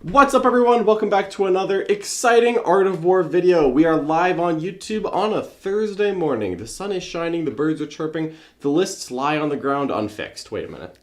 What's up, everyone? Welcome back to another exciting Art of War video. We are live on YouTube on a Thursday morning. The sun is shining, the birds are chirping, the lists lie on the ground unfixed. Wait a minute.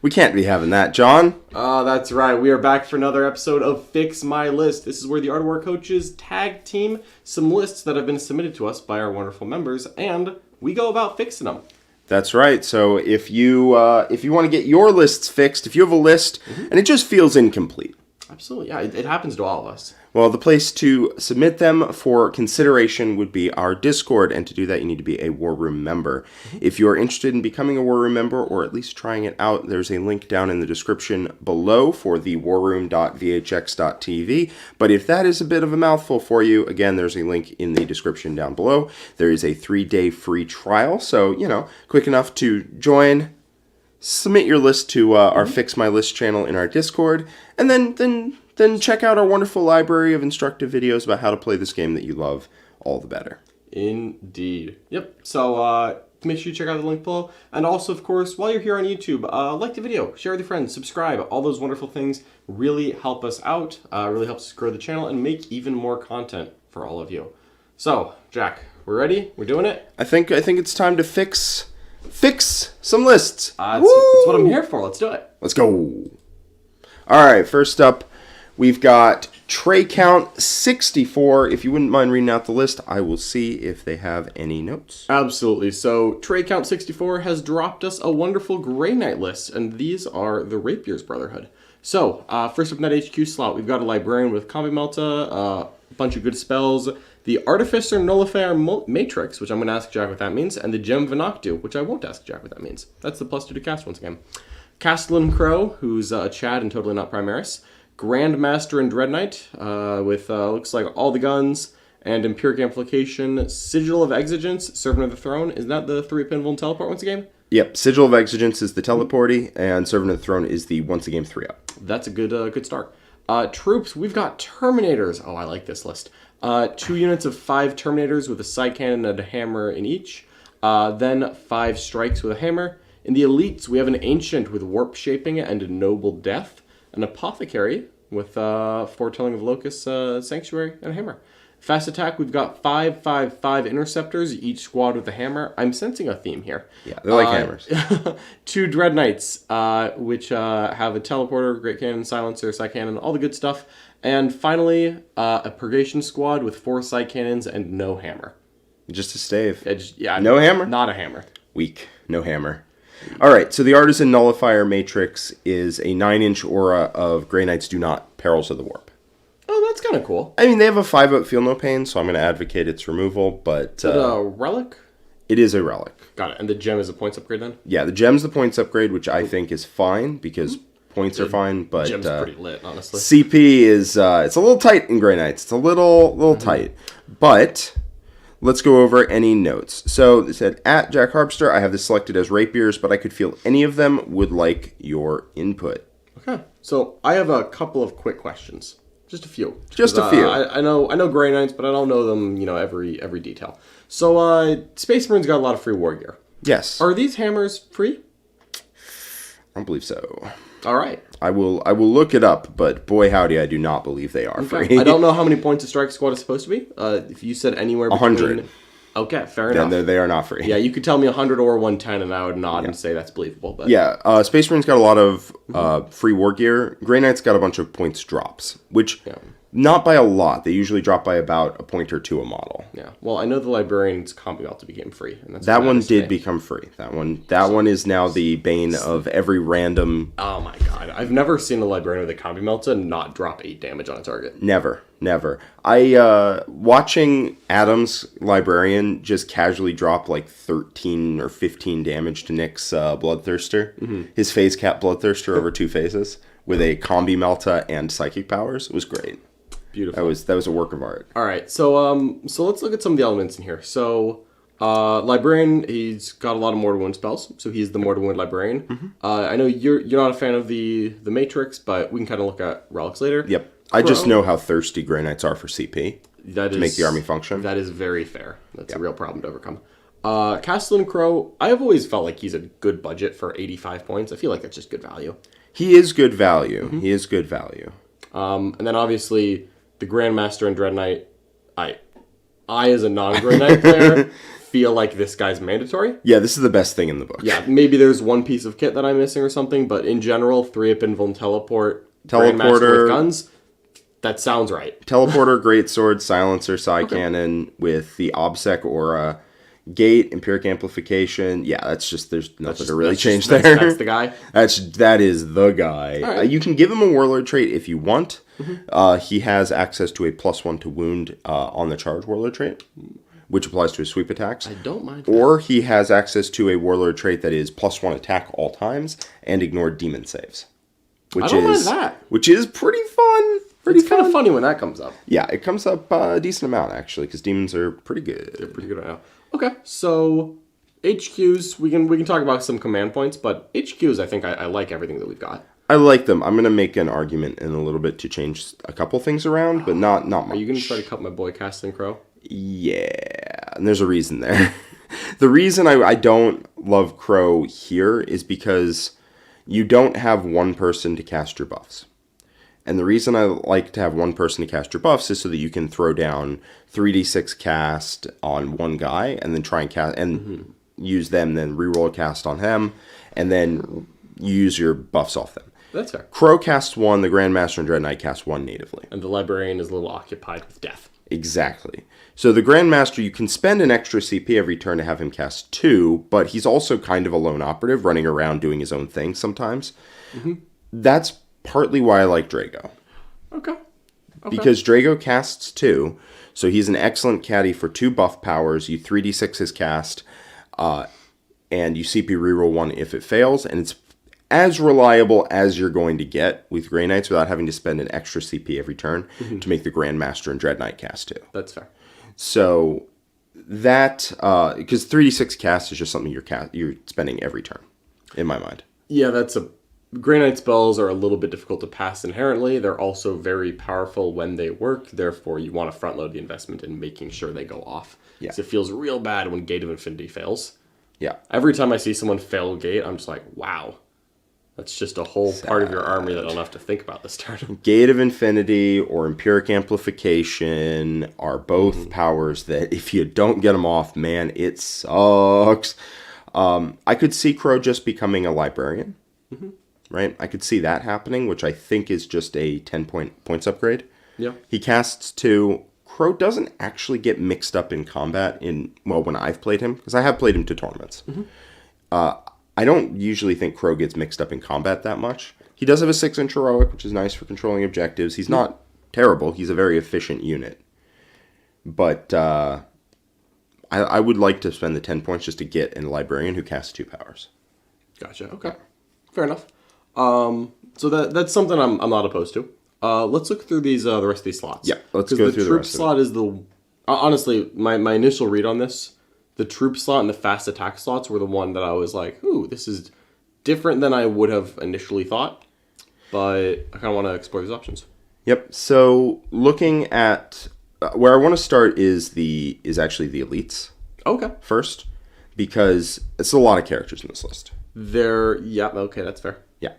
We can't be having that, John. That's right. We are back for another episode of Fix My List. This is where the Art of War coaches tag team some lists that have been submitted to us by our wonderful members, and we go about fixing them. That's right. So if you want to get your lists fixed, if you have a list and it just feels incomplete. Absolutely. Yeah, it happens to all of us. Well, the place to submit them for consideration would be our Discord, and to do that, you need to be a War Room member. If you're interested in becoming a War Room member, or at least trying it out, there's a link down in the description below for the warroom.vhx.tv. But if that is a bit of a mouthful for you, again, there's a link in the description down below. There is a 3-day free trial, so, quick enough to join. Submit your list to our Fix My List channel in our Discord, and then check out our wonderful library of instructive videos about how to play this game that you love, all the better. Indeed. Yep. So make sure you check out the link below. And also, of course, while you're here on YouTube, like the video, share with your friends, subscribe. All those wonderful things really help us out, really helps us grow the channel, and make even more content for all of you. So, Jack, we're ready? We're doing it? I think it's time to fix some lists. That's what I'm here for. Let's do it. Let's go. All right, first up, we've got Tray Count 64. If you wouldn't mind reading out the list, I will see if they have any notes. Absolutely. So, Tray Count 64 has dropped us a wonderful Grey Knight list, and these are the Rapier's Brotherhood. So, first up in that HQ slot, we've got a Librarian with Combi Melta, a bunch of good spells, the Artificer Nullifier Matrix, which I'm going to ask Jack what that means, and the Gem Vinoctu, which I won't ask Jack what that means. That's the +2 to cast once again. Castellan Crow, who's Chad and totally not Primaris. Grandmaster and Dread Knight, with looks like all the guns and Empiric Amplification. Sigil of Exigence, Servant of the Throne. Is that the 3-pin teleport once again? Yep, Sigil of Exigence is the teleporty, and Servant of the Throne is the once a game 3-up. That's a good start. Troops, we've got Terminators. Oh, I like this list. 2 units of 5 Terminators with a side cannon and a hammer in each. Then 5 strikes with a hammer. In the elites, we have an Ancient with Warp Shaping and a Noble Death. An Apothecary with Foretelling of Locust, Sanctuary, and a hammer. Fast attack, we've got 5 Interceptors, each squad with a hammer. I'm sensing a theme here. Yeah, they're like hammers. 2 Dread Knights, which have a Teleporter, Great Cannon, Silencer, Side Cannon, all the good stuff. And finally, a Purgation Squad with 4 Side Cannons and no hammer. Just a stave. Yeah, no hammer? Not a hammer. Weak. No hammer. All right, so the Artisan Nullifier Matrix is a 9-inch aura of Grey Knights Do Not, Perils of the Warp. Oh, that's kind of cool. I mean, they have a 5-up Feel No Pain, so I'm going to advocate its removal, but... Is it a relic? It is a relic. Got it. And the gem is a points upgrade then? Yeah, the gem's the points upgrade, which I think is fine, because points are fine, but... Gem's pretty lit, honestly. CP is... it's a little tight in Grey Knights. It's a little tight. But... let's go over any notes. So, it said, at Jack Harpster, I have this selected as rapiers, but I could feel any of them would like your input. Okay. So, I have a couple of quick questions. Just a few. Just a few. I know Grey Knights, but I don't know them, every detail. So, Space Marine's got a lot of free war gear. Yes. Are these hammers free? I don't believe so. All right. I will look it up, but boy howdy, I do not believe they are free. I don't know how many points a strike squad is supposed to be. If you said anywhere between... 100. Okay, fair enough. Then they are not free. Yeah, you could tell me 100 or 110, and I would nod and say that's believable. But yeah, Space Marine's got a lot of free war gear. Grey Knight's got a bunch of points drops, which... yeah. Not by a lot. They usually drop by about a point or 2 a model. Yeah. Well, I know the Librarian's Combi Melta became free. And that's that one did become free. That one is now the bane of every random... Oh my god. I've never seen a Librarian with a Combi Melta not drop 8 damage on a target. Never. Watching Adam's Librarian just casually drop like 13 or 15 damage to Nick's Bloodthirster. His phase cap Bloodthirster over 2 phases with a Combi Melta and Psychic powers. It was great. Beautiful. That was a work of art. All right, so let's look at some of the elements in here. So, Librarian, he's got a lot of Mortal Wound spells, so he's the Mortal Wound Librarian. I know you're not a fan of the Matrix, but we can kind of look at relics later. Yep. I just know how thirsty Grey Knights are for CP to make the army function. That is very fair. That's a real problem to overcome. Castellan Crow, I have always felt like he's a good budget for 85 points. I feel like that's just good value. He is good value. He is good value. And then obviously the Grandmaster and Dread Knight, I as a non-Grey Knight player, feel like this guy's mandatory. Yeah, this is the best thing in the book. Yeah, maybe there's one piece of kit that I'm missing or something, but in general, 3-up Invuln Teleport, Grandmaster with guns, that sounds right. Teleporter, Greatsword, Silencer, Cannon with the Obsec Aura, Gate, Empiric Amplification. Yeah, there's nothing to really change there. That's the guy? That is the guy. Right. You can give him a Warlord trait if you want. He has access to a +1 to wound on the charge Warlord trait, which applies to his sweep attacks. I don't mind that. Or he has access to a Warlord trait that is +1 attack all times and ignore demon saves. I don't mind that. Which is pretty fun. It's kind of funny when that comes up. Yeah, it comes up a decent amount, actually, because demons are pretty good. They're pretty good right now. Okay, so HQs, we can talk about some command points, but HQs, I think I like everything that we've got. I like them. I'm going to make an argument in a little bit to change a couple things around, but not much. Are you going to try to cut my boy Casting Crow? Yeah, and there's a reason there. The reason I don't love Crow here is because you don't have one person to cast your buffs. And the reason I like to have one person to cast your buffs is so that you can throw down 3d6 cast on one guy and then try and cast and use them, then reroll a cast on him, and then use your buffs off them. That's fair. Crow casts 1, the Grandmaster and Dread Knight cast 1 natively. And the Librarian is a little occupied with death. Exactly. So the Grandmaster, you can spend an extra CP every turn to have him cast 2, but he's also kind of a lone operative running around doing his own thing sometimes. That's partly why I like Drago. Okay. Because Drago casts 2, so he's an excellent caddy for 2 buff powers. You 3d6 his cast, and you CP reroll 1 if it fails, and it's as reliable as you're going to get with Grey Knights without having to spend an extra CP every turn to make the Grandmaster and Dread Knight cast 2. That's fair. So that, because 3d6 cast is just something you're spending every turn, in my mind. Yeah, Grey Knight spells are a little bit difficult to pass inherently. They're also very powerful when they work. Therefore, you want to front load the investment in making sure they go off. Yeah. So it feels real bad when Gate of Infinity fails. Yeah. Every time I see someone fail Gate, I'm just like, wow. That's just a whole part of your army that I don't have to think about this turn. Gate of Infinity or Empiric Amplification are both powers that if you don't get them off, man, it sucks. I could see Crow just becoming a Librarian. Right? I could see that happening, which I think is just a 10 points upgrade. Yeah. He casts 2. Crow doesn't actually get mixed up in combat when I've played him, because I have played him to tournaments. I don't usually think Crow gets mixed up in combat that much. He does have a 6-inch heroic, which is nice for controlling objectives. He's not terrible. He's a very efficient unit. But I would like to spend the 10 points just to get a Librarian who casts 2 powers. Gotcha. Okay. Fair enough. So that's something I'm not opposed to. Let's look through the rest of these slots. Yeah, let's go through the rest of it. The troop slot is honestly, my initial read on this, the troop slot and the fast attack slots were the one that I was like, ooh, this is different than I would have initially thought. But I kind of want to explore these options. Yep. So looking at where I want to start is actually the elites. Okay. First, because it's a lot of characters in this list. Okay, that's fair. Yeah.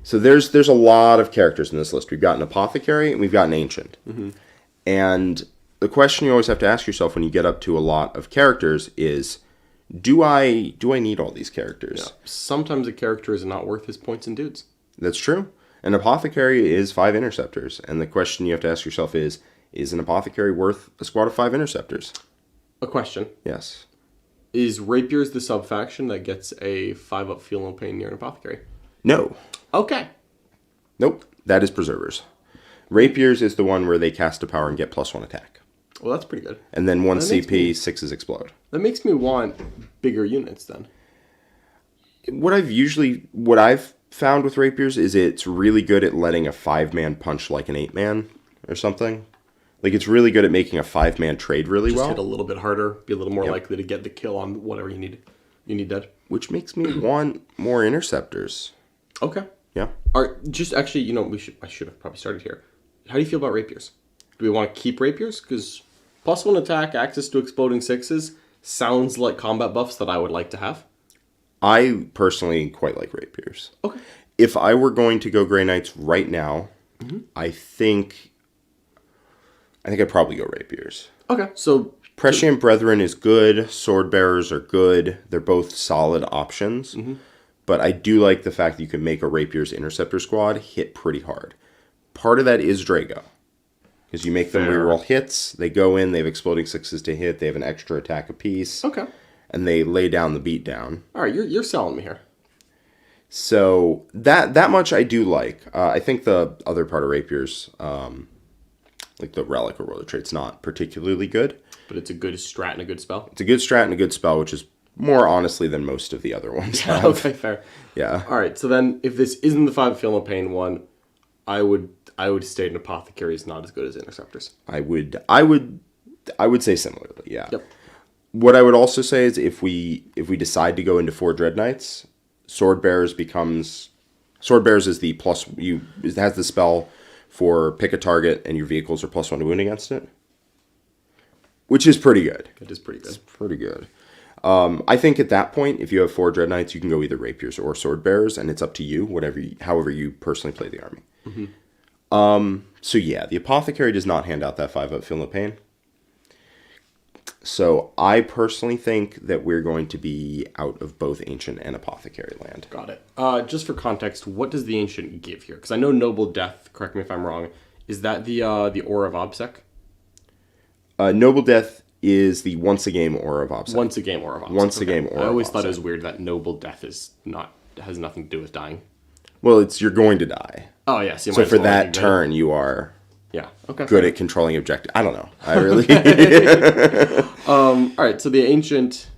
So there's a lot of characters in this list. We've got an apothecary and we've got an ancient. And the question you always have to ask yourself when you get up to a lot of characters is, do I need all these characters? Yeah. Sometimes a character is not worth his points and dudes. That's true. An apothecary is 5 interceptors. And the question you have to ask yourself is an apothecary worth a squad of 5 interceptors? A question. Yes. Is Rapiers the sub-faction that gets a 5-up feel no pain near an apothecary? No. Okay. Nope. That is Preservers. Rapiers is the one where they cast a power and get +1 attack. Well, that's pretty good. And then 1 CP, 6s explode. That makes me want bigger units then. What I've found with Rapiers is it's really good at letting a 5-man punch like an 8-man or something. Like, it's really good at making a 5-man trade really well. Just hit a little bit harder, be a little more likely to get the kill on whatever you need dead. Which makes me want more interceptors. Okay. Yeah. I should have probably started here. How do you feel about Rapiers? Do we want to keep Rapiers? Because +1 attack, access to exploding 6s, sounds like combat buffs that I would like to have. I personally quite like Rapiers. Okay. If I were going to go Grey Knights right now, I think I'd probably go rapiers. Okay, so Prescient Brethren is good. Sword Bearers are good. They're both solid options. But I do like the fact that you can make a Rapier's Interceptor squad hit pretty hard. Part of that is Drago. Because you make them reroll hits. They go in, they have exploding 6s to hit. They have an extra attack apiece. Okay. And they lay down the beatdown. All right, you're selling me here. So that much I do like. I think the other part of Rapiers, like the Relic or Roller Trait's not particularly good. But it's a good strat and a good spell. It's a good strat and a good spell, which is more honestly than most of the other ones have. Okay, fair. Yeah. All right, so then if this isn't the 5 Feel No Pain one, I would state an Apothecary is not as good as Interceptors. I would say similarly, yeah. Yep. What I would also say is if we decide to go into 4 Dread Knights, Sword Bearers is the plus it has the spell for pick a target and your vehicles are +1 to wound against it. Which is pretty good. It is pretty good. It's pretty good. I think at that point, if you have 4 Dread Knights, you can go either Rapiers or Sword Bearers, and it's up to you, however you personally play the army. So yeah, the Apothecary does not hand out that 5-up Feel No Pain. So I personally think that we're going to be out of both Ancient and Apothecary land. Got it. Just for context, what does the Ancient give here? Because I know Noble Death, correct me if I'm wrong, is that the Aura of Obsec? Noble Death is the once a game Aura of Obsec. Once a game Aura of Obsec. Once a game Aura of Obsec. I always thought it was weird that Noble Death has nothing to do with dying. Well, you're going to die. Oh, yes. So for that turn, you are good at controlling objective. I don't know. I really... All right, so the Ancient...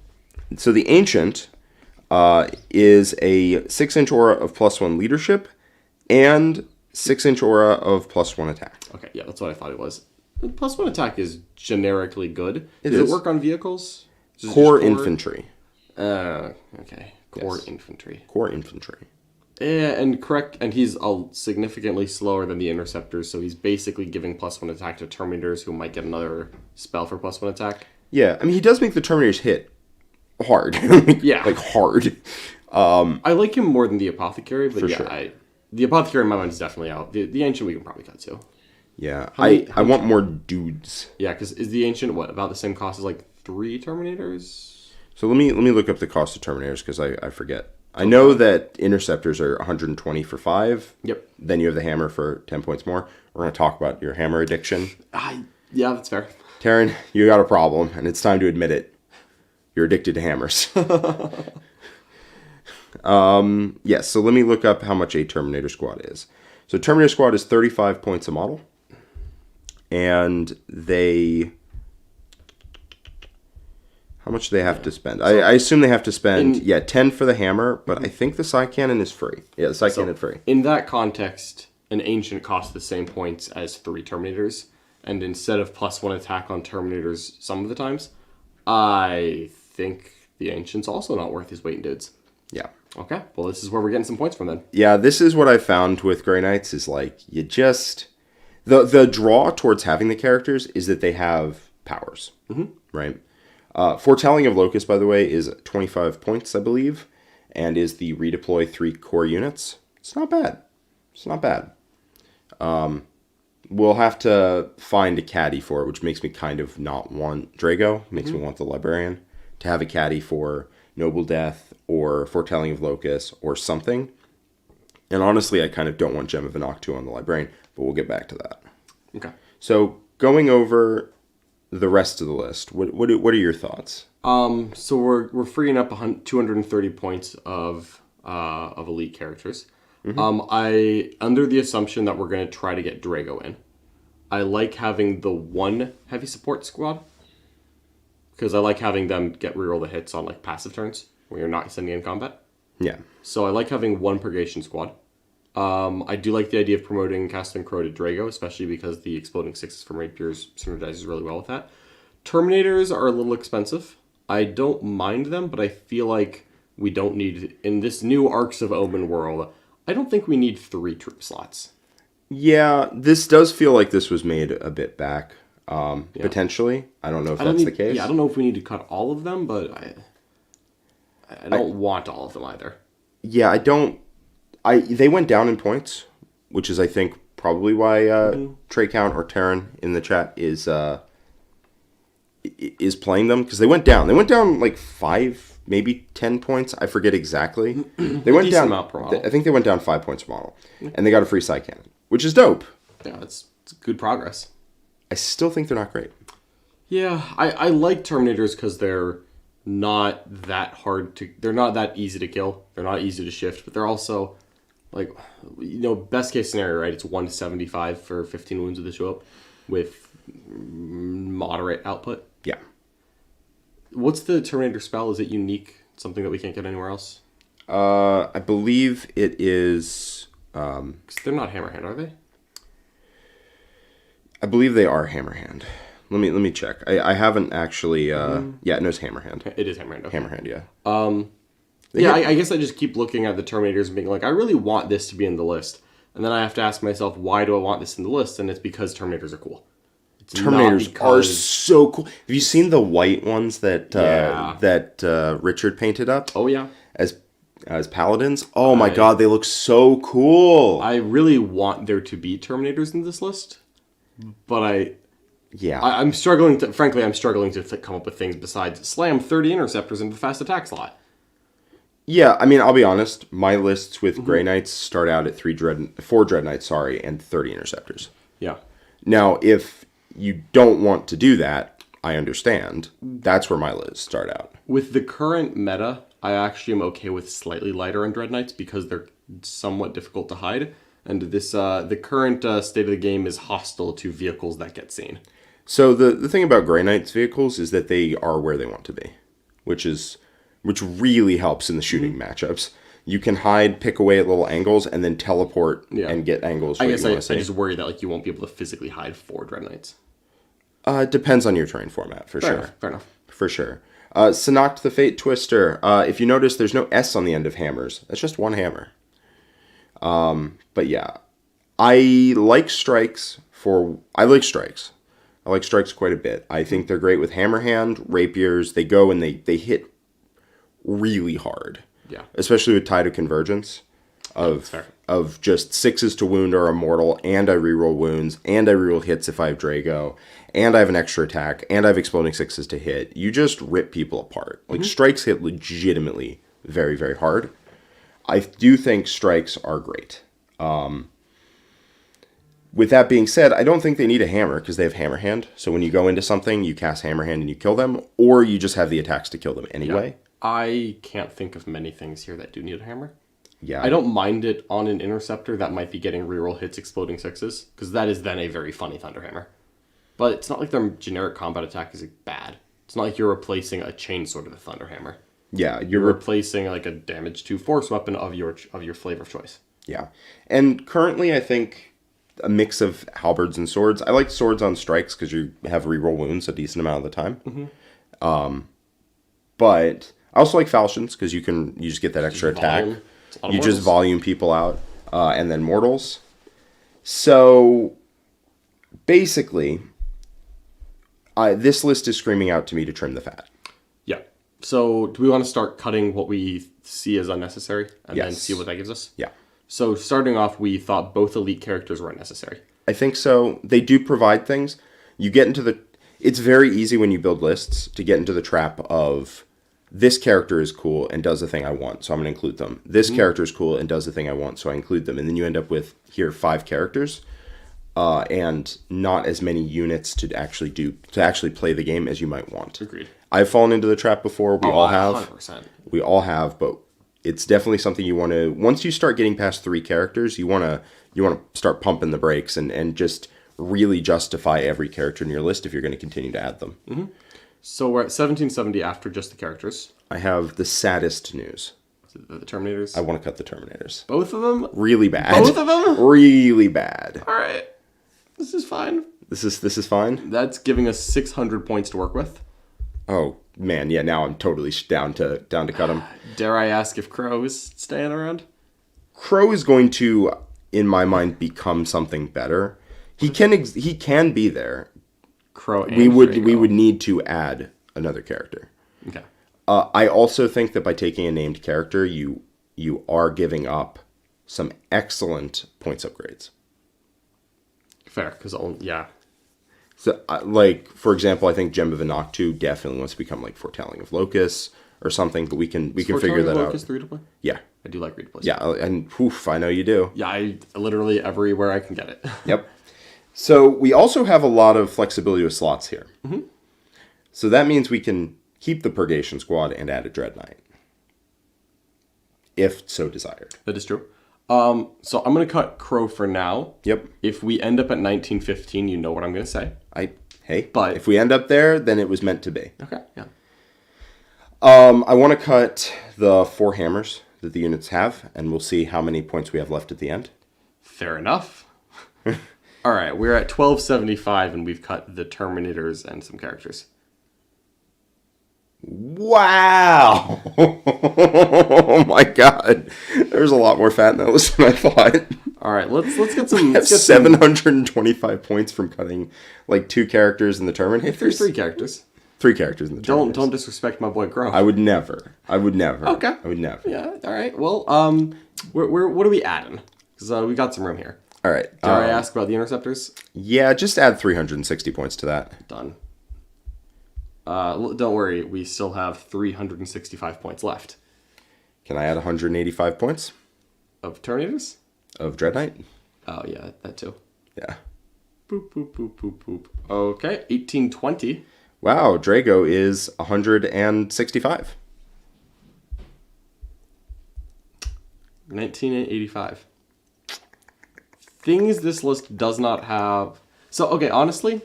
So the Ancient is a 6-inch aura of +1 leadership and 6-inch aura of +1 attack. Okay, yeah, that's what I thought it was. +1 attack is generically good. Does it work on vehicles? Core infantry. Okay. Core infantry. Core infantry. Yeah, and he's significantly slower than the Interceptors, so he's basically giving +1 attack to Terminators who might get another spell for +1 attack. Yeah, I mean, he does make the Terminators hit hard. Yeah. Like, hard. I like him more than the Apothecary, but sure. The Apothecary in my mind is definitely out. The Ancient we can probably cut too. Yeah, I want more dudes. Yeah, because is the Ancient, about the same cost as, 3 Terminators? So let me look up the cost of Terminators, because I forget. I know that Interceptors are 120 for 5. Yep. Then you have the Hammer for 10 points more. We're going to talk about your Hammer addiction. Yeah, that's fair. Taryn, you got a problem, and it's time to admit it. You're addicted to hammers. Yes, so let me look up how much a Terminator Squad is. So Terminator Squad is 35 points a model. And they... How much do they have to spend? I assume they have to spend, 10 for the hammer, but I think the side cannon is free. Yeah, the side cannon is free. In that context, an Ancient costs the same points as 3 Terminators, and instead of +1 attack on Terminators some of the times, I think the Ancient's also not worth his weight in dudes. Yeah. Okay, well this is where we're getting some points from then. Yeah, this is what I found with Grey Knights, is you just... The draw towards having the characters is that they have powers, right? Foretelling of Locust, by the way, is 25 points, I believe, and is the redeploy 3 core units. It's not bad. It's not bad. We'll have to find a caddy for it, which makes me kind of not want Drago. Makes me want the Librarian to have a caddy for Noble Death or Foretelling of Locust or something. And honestly, I kind of don't want Gem of Anoktu on the Librarian, but we'll get back to that. Okay. So going over the rest of the list, what are your thoughts? So we're freeing up 230 points of elite characters. I under the assumption that we're going to try to get Drago in. I like having the 1 heavy support squad because I like having them get reroll the hits on passive turns when you're not sending in combat. Yeah. So I like having 1 Purgation squad. I do like the idea of promoting Castle and Crow to Drago, especially because the exploding 6s from Rapiers synergizes really well with that. Terminators are a little expensive. I don't mind them, but I feel like we don't need, in this new Arcs of Omen world, I don't think we need 3 troop slots. Yeah, this does feel like this was made a bit back, potentially. I don't know if that's the case. Yeah, I don't know if we need to cut all of them, but I don't want all of them either. Yeah, I don't... They went down in points, which is, I think, probably why Trey Count or Terran in the chat is playing them, because they went down. They went down like 5, maybe 10 points. I forget exactly. They went down. Amount per model. I think they went down 5 points per model, and they got a free side cannon, which is dope. Yeah, it's good progress. I still think they're not great. Yeah, I like Terminators because they're not that hard to... They're not that easy to kill. They're not easy to shift, but they're also, like, best case scenario, right? It's 175 for 15 wounds with the show up with moderate output. Yeah. What's the Terminator spell? Is it unique? Something that we can't get anywhere else? I believe it is... 'Cause they're not Hammerhand, are they? I believe they are Hammerhand. Let me check. I haven't actually... Yeah, no, it's Hammerhand. It is Hammerhand. Okay. Hammerhand, yeah. I guess I just keep looking at the Terminators and being like, I really want this to be in the list. And then I have to ask myself, why do I want this in the list? And it's because Terminators are cool. It's Terminators are so cool. Have you seen the white ones that Richard painted up? Oh, yeah. As paladins? Oh my god, they look so cool. I really want there to be Terminators in this list. But I'm struggling to come up with things besides slam 30 interceptors into the fast attack slot. Yeah, I mean, I'll be honest. My lists with Grey Knights start out at 4 Dread Knights, and 30 interceptors. Yeah. Now, if you don't want to do that, I understand. That's where my lists start out. With the current meta, I actually am okay with slightly lighter on Dread Knights because they're somewhat difficult to hide. And this the current state of the game is hostile to vehicles that get seen. So the thing about Grey Knights vehicles is that they are where they want to be, which really helps in the shooting matchups. You can hide, pick away at little angles, and then teleport and get angles. I guess I just worry that you won't be able to physically hide 4 Dread Knights. It depends on your terrain format, for sure. Fair enough. For sure. Sanoct the Fate Twister. If you notice, there's no S on the end of hammers. That's just one hammer. But yeah, I like strikes. I like strikes quite a bit. I think they're great with hammerhand, rapiers. They go and they hit really hard. Yeah. Especially with Tide of Convergence of just 6s to wound or immortal, and I reroll wounds, and I reroll hits if I have Drago, and I have an extra attack, and I have exploding 6s to hit. You just rip people apart. Like, strikes hit legitimately very, very hard. I do think strikes are great. With that being said, I don't think they need a hammer because they have hammer hand. So when you go into something, you cast hammer hand and you kill them, or you just have the attacks to kill them anyway. Yeah. I can't think of many things here that do need a hammer. Yeah. I don't mind it on an interceptor that might be getting reroll hits exploding 6s, because that is then a very funny Thunderhammer. But it's not like their generic combat attack is bad. It's not like you're replacing a chainsword with a Thunderhammer. Yeah, you're replacing like a damage 2 force weapon of your flavor of choice. Yeah. And currently I think a mix of halberds and swords. I like swords on strikes because you have reroll wounds a decent amount of the time. But I also like falchions because you just get that extra attack. You just volume people out, and then mortals. So basically, this list is screaming out to me to trim the fat. Yeah. So do we want to start cutting what we see as unnecessary and then see what that gives us? Yeah. So starting off, we thought both elite characters were unnecessary. I think so. They do provide things. You get into it's very easy when you build lists to get into the trap of this character is cool and does the thing I want, so I'm going to include them. This character is cool and does the thing I want, so I include them. And then you end up with, 5 characters and not as many units to actually play the game as you might want. Agreed. I've fallen into the trap before. We all have. 100%. We all have, but it's definitely something you want to... Once you start getting past 3 characters, you want to start pumping the brakes and just really justify every character in your list if you're going to continue to add them. Mm-hmm. So we're at 1770 after just the characters. I have the saddest news. The Terminators? I want to cut the Terminators. Both of them? Really bad. Both of them? Really bad. All right. This is fine. This is fine? That's giving us 600 points to work with. Oh, man. Yeah, now I'm totally down to cut them. Dare I ask if Crow is staying around? Crow is going to, in my mind, become something better. He can be there. Crow and we would need to add another character. Okay. I also think that by taking a named character, you are giving up some excellent points upgrades. Fair, because yeah. So, like, for example, I think Gem of Noctu definitely wants to become, like, Foretelling of Locus or something, but we can figure that out. Locus 3 to play? Yeah. I do like redeploys. Yeah, and oof, I know you do. Yeah, I literally everywhere I can get it. Yep. So we also have a lot of flexibility with slots here. Mm-hmm. So that means we can keep the Purgation Squad and add a Dread Knight, if so desired. That is true. So I'm going to cut Crow for now. Yep. If we end up at 1915, you know what I'm going to say. But if we end up there, then it was meant to be. Okay, yeah. I want to cut the 4 hammers that the units have, and we'll see how many points we have left at the end. Fair enough. All right, we're at 1275, and we've cut the Terminators and some characters. Wow! Oh my god. There's a lot more fat in that list than I thought. All right, let's get some... That's 725 points from cutting, like, 2 characters in the Terminators. There's 3 characters. 3 characters in the Terminators. Don't disrespect my boy Crow. I would never. Okay. I would never. Yeah, all right. Well, what are we adding? Because we got some room here. All right. Did I ask about the Interceptors? Yeah, just add 360 points to that. Done. Don't worry, we still have 365 points left. Can I add 185 points? Of Terminators? Of Dread Knight? Oh, yeah, that too. Yeah. Boop, boop, boop, boop, boop. Okay, 1820. Wow, Drago is 165. 1985. Things this list does not have... So, okay, honestly,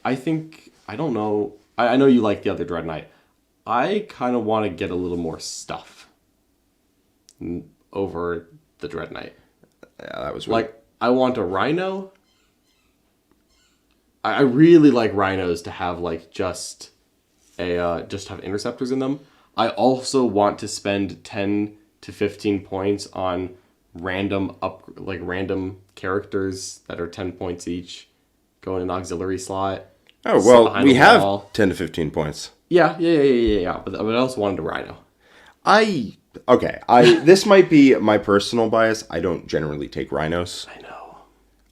I don't know... I know you like the other Dread Knight. I kind of want to get a little more stuff over the Dread Knight. Yeah, that was really... Like, I want a Rhino. I really like Rhinos to have, like, just have Interceptors in them. I also want to spend 10 to 15 points on random characters that are 10 points each, go in an auxiliary slot. Oh, well, we have 10 to 15 points. Yeah. But I also wanted a Rhino. This might be my personal bias. I don't generally take Rhinos. I know.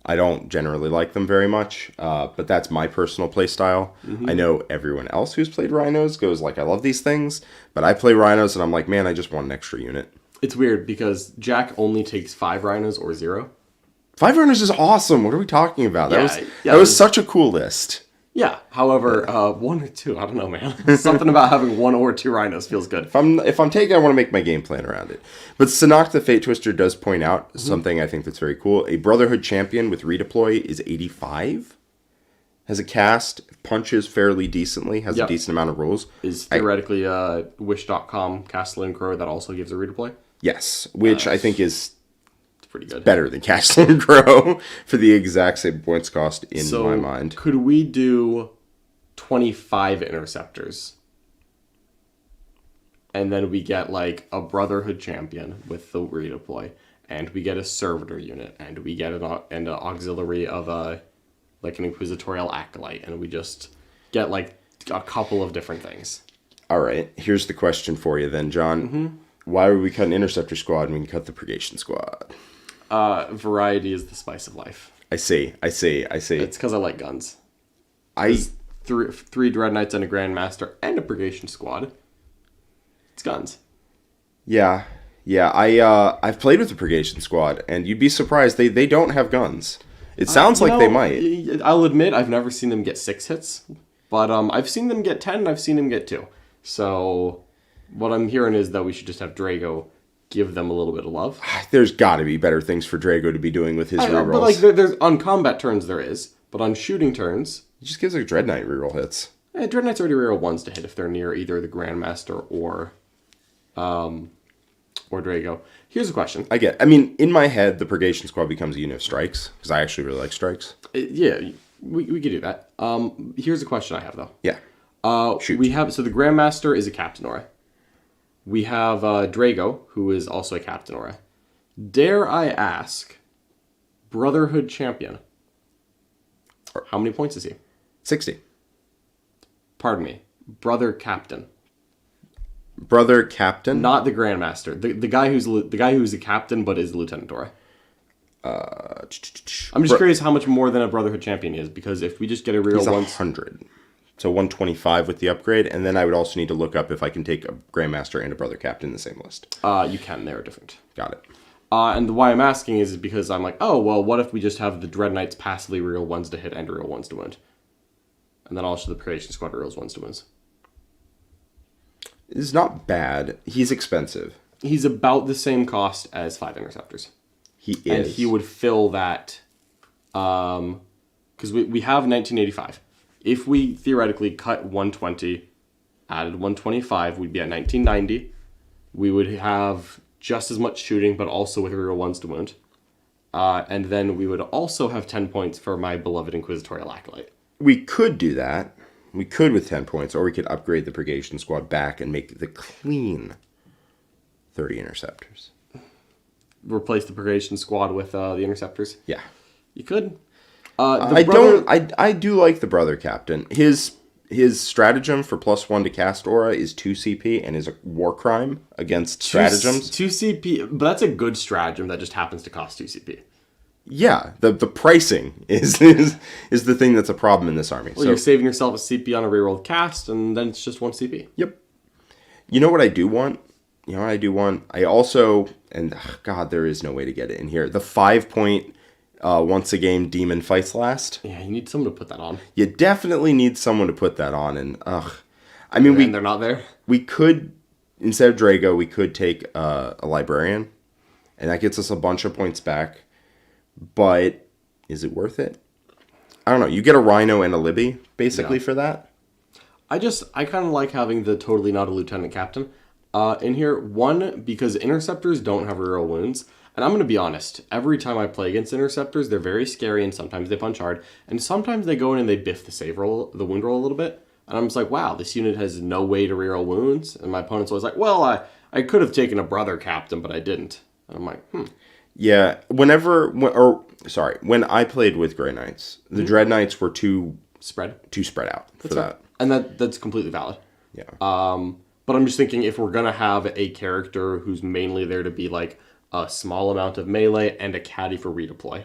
I don't generally like them very much, but that's my personal play style. Mm-hmm. I know everyone else who's played Rhinos goes like, I love these things, but I play Rhinos and I'm like, man, I just want an extra unit. It's weird because Jack only takes 5 Rhinos or 0. 5 Rhinos is awesome. What are we talking about? That was such a cool list. Yeah. However, 1 or 2, I don't know, man. Something about having 1 or 2 Rhinos feels good. If I'm taking, I want to make my game plan around it. But Sanok the Fate Twister does point out something I think that's very cool. A Brotherhood champion with redeploy is 85. Has a cast, punches fairly decently, has a decent amount of rolls. Is theoretically Wish.com Castellan Crow that also gives a redeploy? Yes, which I think is pretty good. Better than Castellan Crow for the exact same points cost in my mind. Could we do 25 Interceptors? And then we get like a Brotherhood champion with the redeploy, and we get a Servitor unit, and we get an auxiliary of an Inquisitorial Acolyte, and we just get like a couple of different things. All right, here's the question for you then, John. Mm-hmm. Why would we cut an Interceptor squad when we can cut the Purgation squad? Variety is the spice of life. I see. It's because I like guns. Three Dread Knights and a Grandmaster and a Purgation squad. It's guns. Yeah. I've played with the Purgation squad, and you'd be surprised they don't have guns. It sounds like they might. I'll admit I've never seen them get 6 hits, but I've seen them get 10 and I've seen them get 2. So what I'm hearing is that we should just have Drago give them a little bit of love. There's got to be better things for Drago to be doing with his rerolls. But like, there's on combat turns there is, but on shooting turns, he just gives like Dread Knight reroll hits. Dread Knight's already reroll 1s to hit if they're near either the Grandmaster or Drago. Here's a question. I mean, in my head, the Purgation squad becomes a unit of strikes because I actually really like strikes. Yeah, we could do that. Here's a question I have though. Yeah. Shoot. We have the Grandmaster is a Captain Aura. We have Drago, who is also a Captain Aura. Dare I ask, Brotherhood champion, how many points is he? 60. Pardon me, Brother Captain. Brother Captain? Not the Grandmaster. The guy who's the captain but is Lieutenant Aura. I'm just curious how much more than a Brotherhood champion is, because if we just get a real He's once, 100. So 125 with the upgrade, and then I would also need to look up if I can take a Grandmaster and a Brother Captain in the same list. you can. They're different. Got it. And why I'm asking is because I'm like, oh, well, what if we just have the Dread Knights passively reroll ones to hit and reroll ones to win? And then also the Creation Squad rerolls ones to wins. It's not bad. He's expensive. He's about the same cost as 5 Interceptors. He is. And he would fill that, because we have 1985. If we theoretically cut 120, added 125, we'd be at 1990. We would have just as much shooting, but also with reroll ones to wound. And then we would also have 10 points for my beloved Inquisitorial Acolyte. We could do that. We could with 10 points, or we could upgrade the Purgation Squad back and make the clean 30 Interceptors. Replace the Purgation Squad with the Interceptors? Yeah. You could. I do like the Brother Captain. His stratagem for +1 to cast aura is 2 CP and is a war crime against stratagems. 2 CP, but that's a good stratagem that just happens to cost 2 CP. Yeah, the pricing is the thing that's a problem in this army. Well, you're saving yourself a CP on a rerolled cast, and then it's just 1 CP. Yep. You know what I do want? I also, and God, there is no way to get it in here. The 5-point once a game demon fights last. Yeah, you need someone to put that on. You definitely need someone to put that on, and They're not there. We could, instead of Drago, we could take a librarian, and that gets us a bunch of points back. But is it worth it? I don't know. You get a Rhino and a Libby basically for that. I kind of like having the totally not a lieutenant captain in here. One, because interceptors don't have reroll wounds. And I'm going to be honest, every time I play against interceptors, they're very scary, and sometimes they punch hard. And sometimes they go in and they biff the wound roll a little bit. And I'm just like, wow, this unit has no way to reroll wounds. And my opponent's always like, well, I could have taken a Brother Captain, but I didn't. And I'm like, Yeah, when I played with Grey Knights, the Dread Knights were too spread out for that. And that's completely valid. Yeah. But I'm just thinking, if we're going to have a character who's mainly there to be like a small amount of melee and a caddy for redeploy,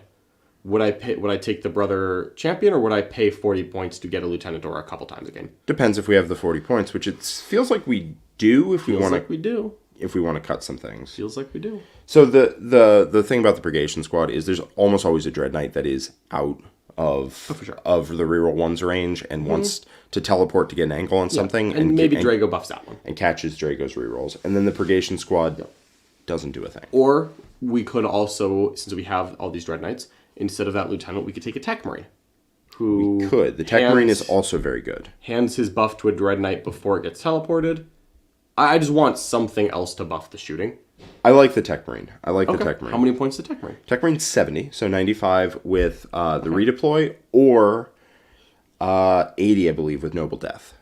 would I take the Brother Champion, or would I pay 40 points to get a Lieutenant or a couple times a game? Depends if we have the 40 points, which it feels like we do if we want to. If we want to cut some things. Feels like we do. So the thing about the Purgation Squad is there's almost always a Dread Knight that is out of the reroll ones range and wants to teleport to get an angle on something. And maybe Drago buffs that one. And catches Drago's rerolls. And then the Purgation Squad doesn't do a thing. Or we could also, since we have all these Dread Knights, instead of that Lieutenant, we could take a Tech Marine. We could. The Tech Marine is also very good. Hands his buff to a Dread Knight before it gets teleported. I just want something else to buff the shooting. I like the Tech Marine. The Tech Marine. How many points is the Tech Marine? Tech Marine's 70, so 95 with the redeploy, or 80, I believe, with Noble Death.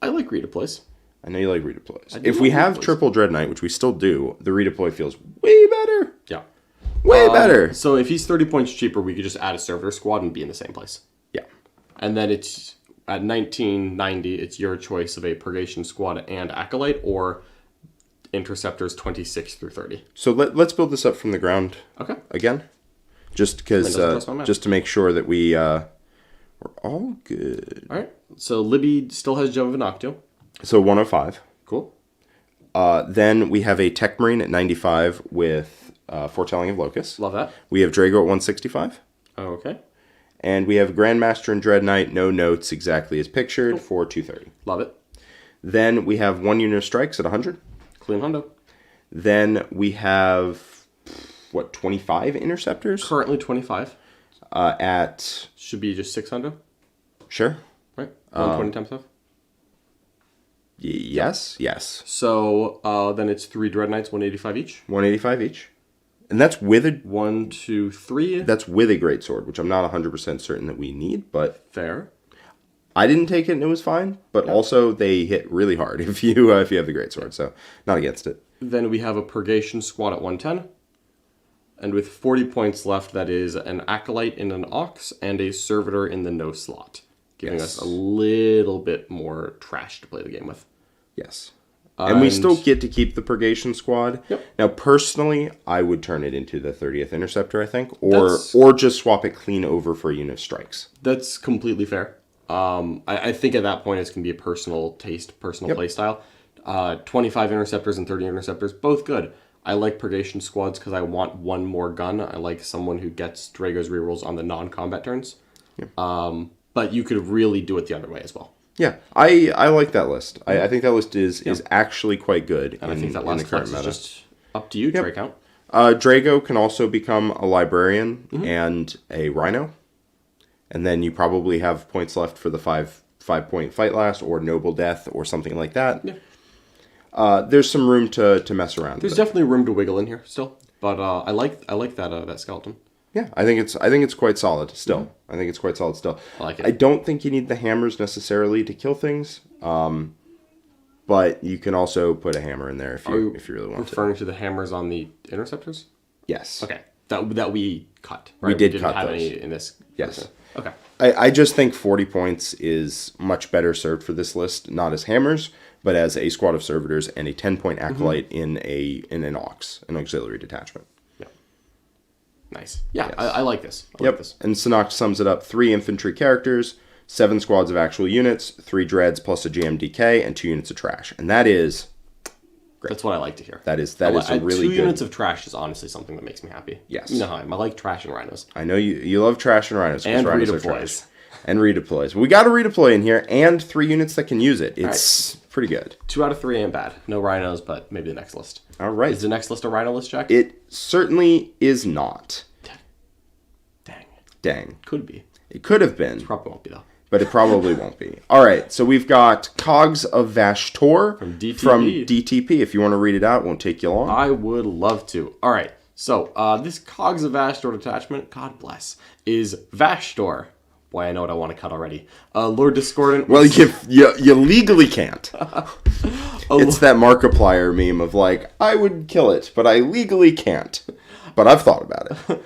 I like redeploys. I know you like redeploys. If we have triple Dread Knight, which we still do, the redeploy feels way better. Yeah. Way better. So if he's 30 points cheaper, we could just add a Servitor Squad and be in the same place. Yeah. And then it's at 1990, it's your choice of a Purgation Squad and Acolyte, or Interceptors 26 through 30. So let's build this up from the ground again. Just because, just to make sure that we're all good. All right. So Libby still has Gem of Noctio. So 105. Cool. Then we have a Tech Marine at 95 with Foretelling of Locust. Love that. We have Drago at 165. Okay. And we have Grandmaster and Dread Knight, no notes exactly as pictured, for 230. Love it. Then we have 1 unit of strikes at 100. Clean hundo. Then we have, 25 interceptors? Currently 25. At... Should be just 600. Sure. Right? 120 times 5? Yes. So then it's 3 Dread Knights, 185 each. 185 each. And that's with a... 1, 2, 3. That's with a Greatsword, which I'm not 100% certain that we need, but... Fair. I didn't take it and it was fine, but also they hit really hard if you have the Greatsword, so not against it. Then we have a Purgation Squad at 110. And with 40 points left, that is an Acolyte in an Ox and a Servitor in the no slot. Giving us a little bit more trash to play the game with. Yes. And we still get to keep the Purgation Squad. Yep. Now, personally, I would turn it into the 30th Interceptor, I think. Or just swap it clean over for a unit of strikes. That's completely fair. I think at that point it's going to be a personal taste, personal play style. 25 Interceptors and 30 Interceptors, both good. I like Purgation Squads because I want one more gun. I like someone who gets Drago's rerolls on the non-combat turns. But you could really do it the other way as well. Yeah, I like that list. I think that list is actually quite good. And I think that last flex is just up to you, Tray count. Drago can also become a Librarian and a Rhino. And then you probably have points left for the 5-point Fight Last or Noble Death or something like that. Yeah. There's some room to mess around. There's definitely room to wiggle in here still. But I like that skeleton. Yeah, I think it's quite solid still. I think it's quite solid still. I like it. I don't think you need the hammers necessarily to kill things, but you can also put a hammer in there if you really want to. Referring to the hammers on the Interceptors? Yes. Okay. That we cut. Right? We didn't cut have those. any In this. Yes. Okay. I just think 40 points is much better served for this list, not as hammers, but as a squad of servitors and a 10-point acolyte in an auxiliary detachment. Nice. Yeah, yes. I like this. Like this. And Sanok sums it up: 3 infantry characters, 7 squads of actual units, 3 dreads plus a GMDK, and 2 units of trash. And that is great. That's what I like to hear. That is a really 2 good... units of trash is honestly something that makes me happy. Yes. You know how I like trash and rhinos. I know you love trash and rhinos. And rhinos redeploys. And redeploys. We got a redeploy in here and 3 units that can use it. It's pretty good. 2 out of 3 ain't bad. No rhinos, but maybe the next list. All right. Is the next list a rhino list, Jack? It certainly is not. Dang. Could be. It could have been. It probably won't be, though. But it probably won't be. All right. So we've got Cogs of Ashtor from DTP. From DTP. If you want to read it out, it won't take you long. I would love to. All right. So this Cogs of Ashtor detachment, God bless, is Vashtor. Boy, I know what I want to cut already. Lord Discordant. Well, you legally can't. It's that Markiplier meme of like, I would kill it, but I legally can't. But I've thought about it.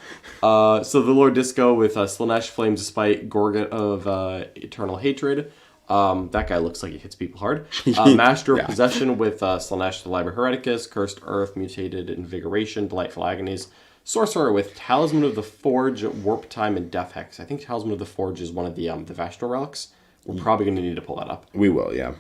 So the Lord Disco with Slanesh, Flames of Spite, Gorgot of Eternal Hatred. That guy looks like he hits people hard. Master of Possession with Slanesh, the Liber Hereticus, Cursed Earth, Mutated Invigoration, Delightful Agonies. Sorcerer with Talisman of the Forge, Warp Time, and Death Hex. I think Talisman of the Forge is one of the Vashtor relics. We're probably going to need to pull that up. We will, yeah.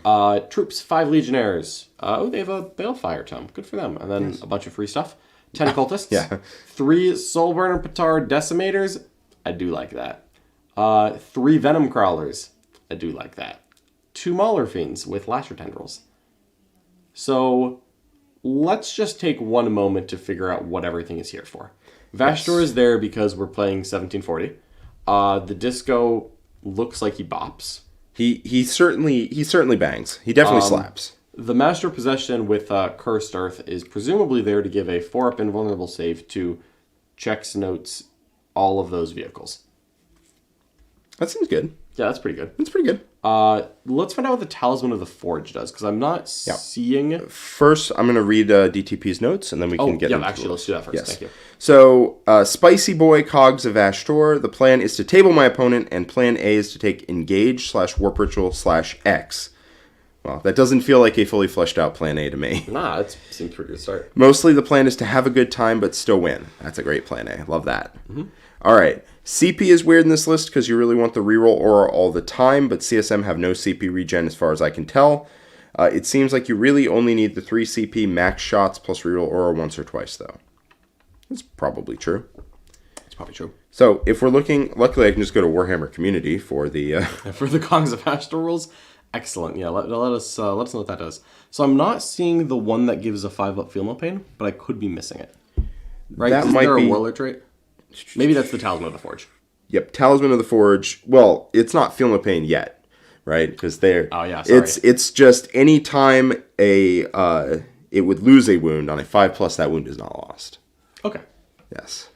Troops, 5 Legionnaires. They have a Balefire Tome. Good for them. And then a bunch of free stuff. 10 Occultists. Yeah. 3 Soulburner Petard Decimators. I do like that. 3 Venom Crawlers. I do like that. 2 Mauler Fiends with Lasher Tendrils. So let's just take one moment to figure out what everything is here for. Vashtor is there because we're playing 1740. The Disco looks like he bops. He certainly bangs. He definitely slaps. The Master of Possession with Cursed Earth is presumably there to give a 4-up invulnerable save to checks, notes, all of those vehicles. That seems good. Yeah, that's pretty good. That's pretty good. Let's find out what the Talisman of the Forge does, because I'm not seeing... First, I'm going to read DTP's notes, and then we can get into actually, let's do that first. Yes. Thank you. So, Spicy Boy Cogs of Ashtor. The plan is to table my opponent, and plan A is to take Engage/Warp Ritual/X. Well, that doesn't feel like a fully fleshed out plan A to me. Nah, it seems pretty good to start. Mostly the plan is to have a good time, but still win. That's a great plan A. Love that. Mm-hmm. All right. CP is weird in this list because you really want the reroll aura all the time, but CSM have no CP regen as far as I can tell. It seems like you really only need the 3 CP max shots plus reroll aura once or twice, though. That's probably true. It's probably true. So if we're looking, luckily I can just go to Warhammer Community for the... for the Cogs of Ashtor rules. Excellent. Yeah, let us know what that does. So I'm not seeing the one that gives a 5-up Feel No Pain, but I could be missing it. Right? That Is might there be... a Warlord trait? Maybe that's the Talisman of the Forge. Yep, Talisman of the Forge. Well, it's not Feel No Pain yet, right? Because they're... Oh, yeah, sorry. It's just any time it would lose a wound on a 5+, that wound is not lost. Okay. Yes.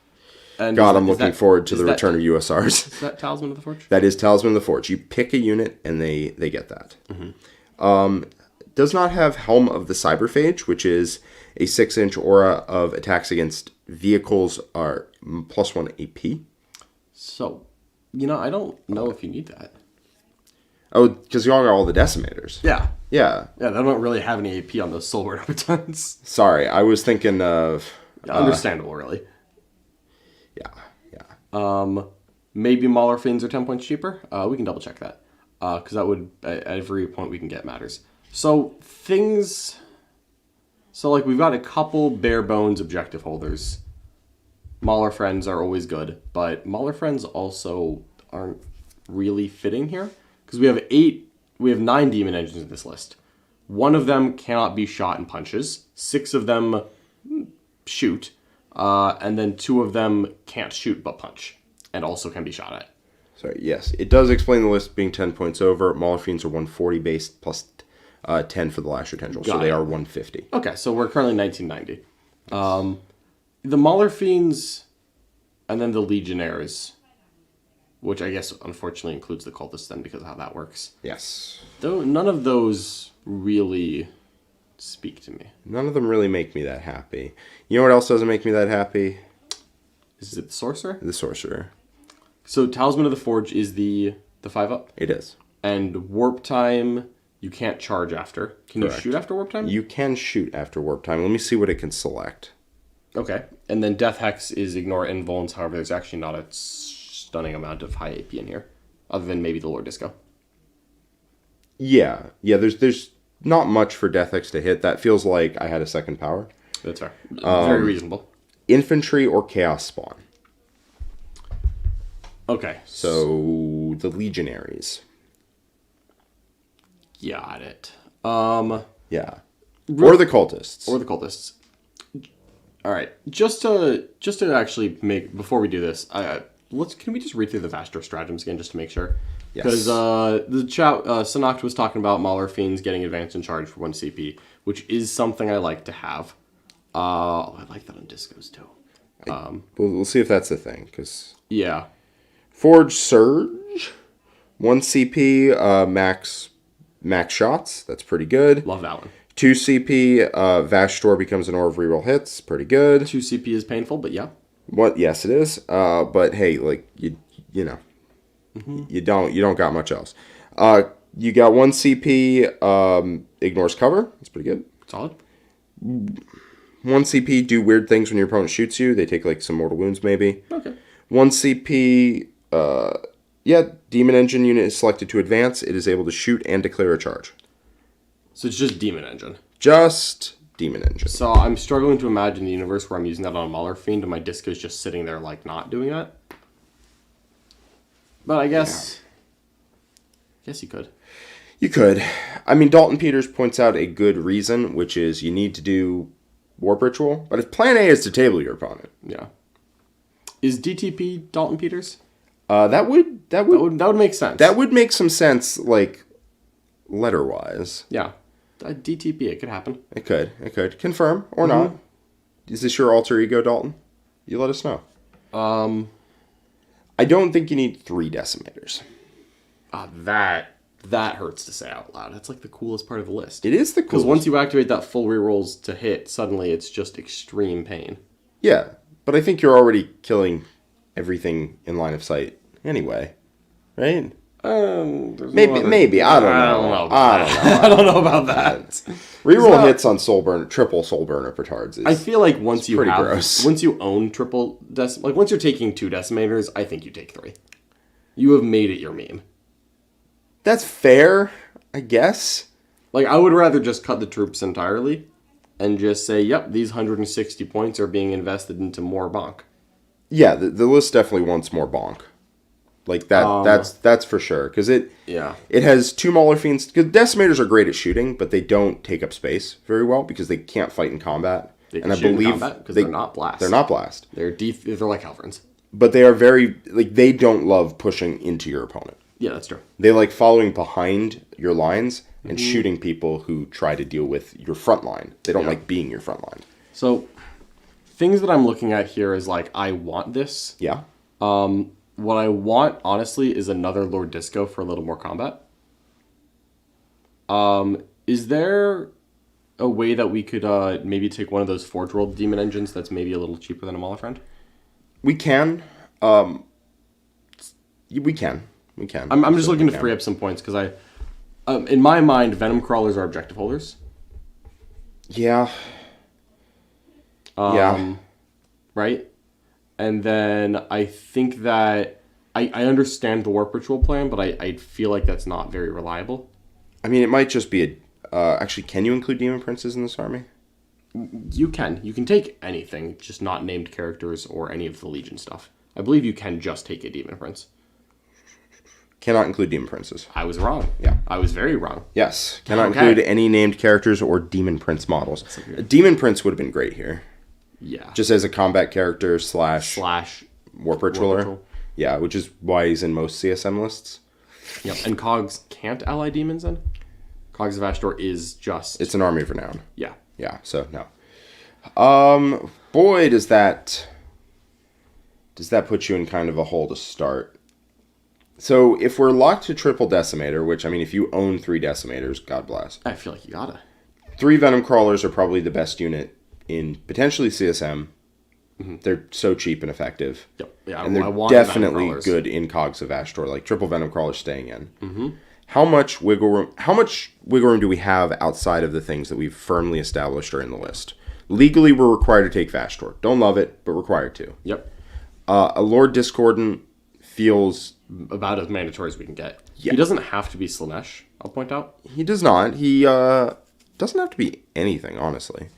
And God, I'm looking forward to the return of USRs. Is that Talisman of the Forge? That is Talisman of the Forge. You pick a unit, and they get that. Mm-hmm. Does not have Helm of the Cyberphage, which is a 6-inch aura of attacks against vehicles are +1 AP. So, I don't know if you need that. Oh, because you all got all the decimators. Yeah. Yeah. Yeah, they don't really have any AP on those solar automatons. Sorry, I was thinking of... Understandable, really. Yeah. Maybe Mauler Fiends are 10 points cheaper. We can double check that. Because that would, at every point we can get matters. So, things... So, like, we've got a couple bare bones objective holders. Mauler Friends are always good, but Mauler Friends also aren't really fitting here. Because we have 9 demon engines in this list. One of them cannot be shot in punches. 6 of them shoot. And then 2 of them can't shoot but punch. And also can be shot at. Sorry, yes. It does explain the list being 10 points over. Mauler Fiends are 140 base plus 10 for the Lasher Tendril. So they are 150. Okay, so we're currently 1990. The Mauler Fiends and then the Legionnaires, which I guess unfortunately includes the Cultists then because of how that works. Yes. Though none of those really speak to me. None of them really make me that happy. You know what else doesn't make me that happy? Is it the Sorcerer? The Sorcerer. So Talisman of the Forge is the 5-up? It is. And Warp Time, you can't charge after. Can Correct. you shoot after Warp Time? You can shoot after Warp Time. Let me see what it can select. Okay. And then Death Hex is ignore invulns. However, there's actually not a stunning amount of high AP in here. Other than maybe the Lord Disco. Yeah. Yeah, there's not much for Death Hex to hit. That feels like I had a second power. That's fair. Very reasonable. Infantry or Chaos Spawn. Okay. So the Legionaries. Got it. Yeah. Or the Cultists. Or the Cultists. All right. Just to actually make before we do this, can we just read through the Ashtor stratagems again just to make sure? Yes. Because the chat Sanakt was talking about Mauler Fiends getting advanced and charge for 1 CP, which is something I like to have. I like that on discos too. We'll see if that's the thing. Cause Yeah. Forge Surge, 1 CP, max shots. That's pretty good. Love that one. 2 CP, Ashtor becomes an Aura of Reroll Hits. Pretty good. 2 CP is painful, but yeah. What? Yes, it is. But hey, like you know, you don't got much else. You got 1 CP, ignores cover. That's pretty good. Solid. 1 CP, do weird things when your opponent shoots you. They take like some mortal wounds, maybe. Okay. 1 CP, Demon Engine unit is selected to advance. It is able to shoot and declare a charge. So it's just Demon Engine. Just Demon Engine. So I'm struggling to imagine the universe where I'm using that on a Mauler Fiend and my disco is just sitting there like not doing that. But I guess... Yeah. Guess you could. You could. I mean, Dalton Peters points out a good reason, which is you need to do Warp Ritual. But if plan A is to table your opponent. Yeah. Is DTP Dalton Peters? That would make sense. That would make some sense, like, letter-wise. Yeah. DTP, it could happen. It could. Confirm or not. Is this your alter ego, Dalton? You let us know. I don't think you need 3 decimators. That hurts to say out loud. That's like the coolest part of the list. It is the coolest. Because once you activate that full rerolls to hit, suddenly it's just extreme pain. Yeah, but I think you're already killing everything in line of sight anyway, right? Maybe. I don't know. I don't know about that. Reroll hits on triple soul burner petards. I feel like once you own triple once you're taking 2 decimators, I think you take 3. You have made it your meme. That's fair, I guess. Like, I would rather just cut the troops entirely and just say, yep, these 160 points are being invested into more bonk. Yeah, the list definitely wants more bonk. Like, that's for sure. Because it has 2 Mauler Fiends. Because Decimators are great at shooting, but they don't take up space very well because they can't fight in combat. They can shoot in combat because they're not blast. They're not blast. They're like Halverns. But they are very, like, they don't love pushing into your opponent. Yeah, that's true. They like following behind your lines and shooting people who try to deal with your front line. They don't like being your front line. So, things that I'm looking at here is like, I want this. Yeah. What I want, honestly, is another Lord Disco for a little more combat. Is there a way that we could maybe take one of those Forge World Demon Engines that's maybe a little cheaper than a Mauler Friend? We can. We can. We can. I'm just looking to free up some points because in my mind, Venom Crawlers are objective holders. Yeah. Right? And then I think that I understand the Warp Ritual plan, but I feel like that's not very reliable. I mean, it might just be actually, can you include Demon Princes in this army? You can. You can take anything, just not named characters or any of the Legion stuff. I believe you can just take a Demon Prince. Cannot include Demon Princes. I was wrong. Yeah. I was very wrong. Yes. Cannot include any named characters or Demon Prince models. A Demon Prince would have been great here. Yeah. Just as a combat character slash Warp Ritualer. Ritual. Yeah, which is why he's in most CSM lists. Yep. And Cogs can't ally demons in? Cogs of Ashtor is just... It's an army of renown. Yeah. Yeah, so no. Boy, does that put you in kind of a hole to start. So if we're locked to triple Decimator, which, I mean, if you own 3 Decimators, God bless. I feel like you gotta. 3 Venom Crawlers are probably the best unit in potentially CSM. Mm-hmm. They're so cheap and effective. Yep. Yeah, and they're definitely good in Cogs of Ashtor, like triple Venom Crawlers staying in. Mm-hmm. How much wiggle room do we have outside of the things that we've firmly established are in the list? Legally, we're required to take Ashtor. Don't love it, but required to. Yep. A Lord Discordant feels... about as mandatory as we can get. Yeah. He doesn't have to be Slanesh, I'll point out. He does not. He doesn't have to be anything, honestly.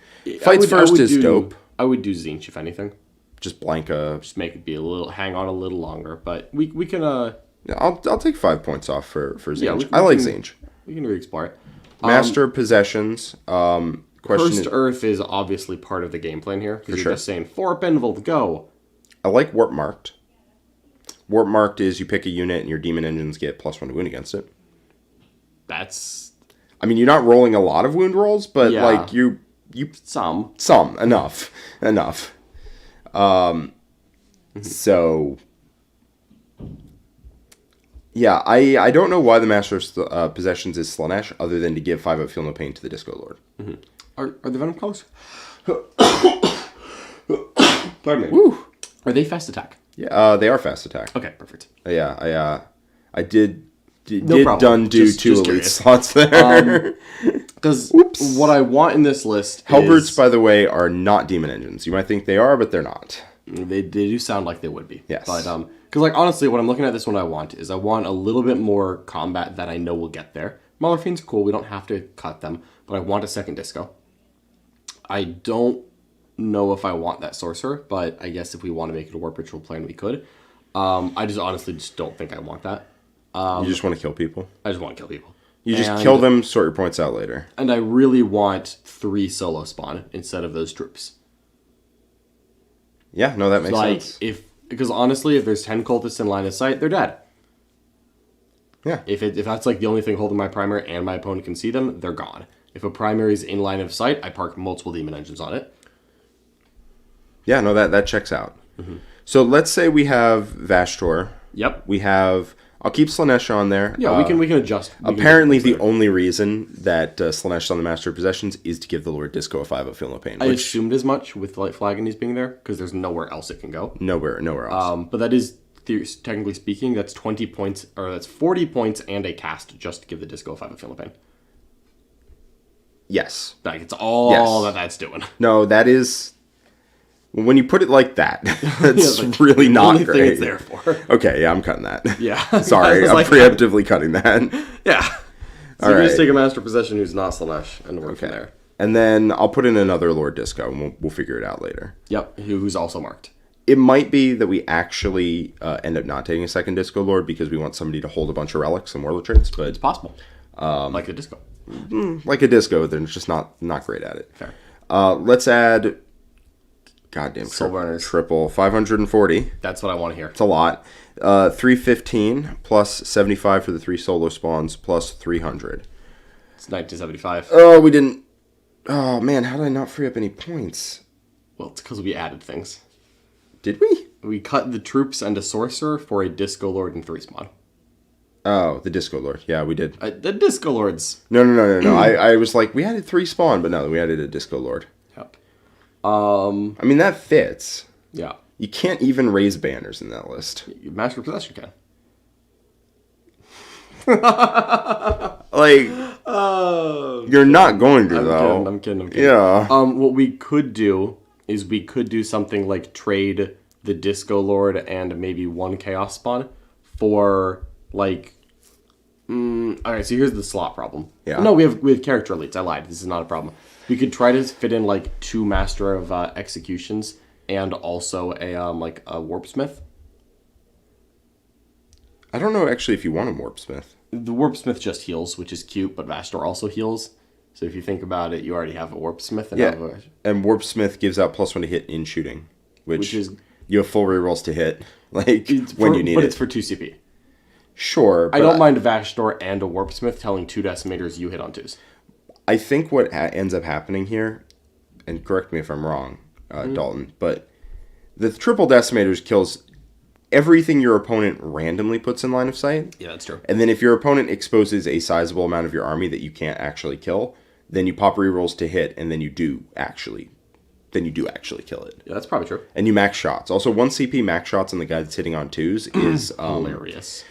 Fights first is dope. I would do Zinch, if anything. Just Blanca. Just make it be hang on a little longer. But we can... Yeah, I'll take 5 points off for Zinch. Yeah, I like Zinch. We can re-explore it. Master Possessions. Cursed Earth is obviously part of the game plan here. Because you're just saying, 4 Benvold, go. I like Warp Marked. Warp Marked is you pick a unit and your demon engines get +1 to wound against it. That's... I mean, you're not rolling a lot of wound rolls, but like you Some. Enough. So... Yeah, I don't know why the Master of Possessions is Slanesh, other than to give 5 Feel No Pain to the Disco Lord. Mm-hmm. Are the Venom Crawlers? Pardon me. Woo. Are they fast attack? Yeah, they are fast attack. Okay, perfect. Yeah, I did problem. done do Just 2 elite curious. slots there. Because what I want in this list Hellbrutes, by the way, are not demon engines. You might think they are, but they're not. They do sound like they would be. Yes. But, because, like, honestly, what I'm looking at this one I want is I want a little bit more combat that I know will get there. Mauler Fiends are cool. We don't have to cut them. But I want a second disco. I don't know if I want that Sorcerer, but I guess if we want to make it a Warp Ritual plan, we could. I just honestly just don't think I want that. You just want to kill people? I just want to kill people. You just kill them, sort your points out later. And I really want 3 solo spawn instead of those troops. Yeah, no, that makes sense. Because honestly, if there's 10 cultists in line of sight, they're dead. Yeah. If that's like the only thing holding my primary and my opponent can see them, they're gone. If a primary is in line of sight, I park multiple demon engines on it. Yeah, no, that checks out. Mm-hmm. So let's say we have Ashtor. Yep. We have... I'll keep Slanesh on there. Yeah, we can adjust. Apparently, the only reason that Slanesh on the Master of Possessions is to give the Lord Disco a 5 Feel No Pain. I assumed as much with Light Flagonies being there, because there's nowhere else it can go. Nowhere else. But that is, technically speaking, that's 20 points, or that's 40 points and a cast just to give the Disco a 5 Feel No Pain. Yes. Like, it's all that's doing. No, that is... When you put it like that, that's really not great. Thing it's there for. Okay, yeah, I'm cutting that. Yeah. Sorry, I'm preemptively cutting that. Yeah. So you just take a Master Possession who's not Slanesh and work from there. And then I'll put in another Lord Disco, and we'll figure it out later. Yep, who's also marked. It might be that we actually end up not taking a second Disco Lord because we want somebody to hold a bunch of relics and warlord traits, but it's possible. Like the Disco. Like a Disco, they're just not great at it. Fair. Let's add... Goddamn, triple 540. That's what I want to hear. It's a lot. 315 plus 75 for the 3 solo spawns plus 300. It's 1975. Oh, we didn't. Oh man, how did I not free up any points? Well, it's because we added things. Did we? We cut the troops and a sorcerer for a Disco Lord and 3 spawn. Oh, the Disco Lord. Yeah, we did. The Disco Lords. No. I was like, we added 3 spawn, but no, we added a Disco Lord. Yep. I mean, that fits. Yeah. You can't even raise banners in that list. Master Possession can. Like, you're not going to, I'm though. kidding. Yeah. What we could do is we could do something like trade the Disco Lord and maybe one Chaos Spawn for, like... Alright, so here's the slot problem. Yeah. No, we have character elites. I lied. This is not a problem. We could try to fit in, like, 2 Master of Executions and also a Warpsmith. I don't know, actually, if you want a Warpsmith. The Warpsmith just heals, which is cute, but Ashtor also heals. So if you think about it, you already have a Warpsmith. And and Warpsmith gives out +1 to hit in shooting, which is you have full rerolls to hit, like when you need it. But it's for 2 CP. Sure, I don't mind Ashtor and a Warpsmith telling 2 Decimators you hit on 2s. I think what ends up happening here, and correct me if I'm wrong, Dalton, but the triple Decimators kills everything your opponent randomly puts in line of sight. Yeah, that's true. And then if your opponent exposes a sizable amount of your army that you can't actually kill, then you pop rerolls to hit, and then you do actually kill it. Yeah, that's probably true. And you max shots. Also, 1 CP max shots on the guy that's hitting on 2s is hilarious.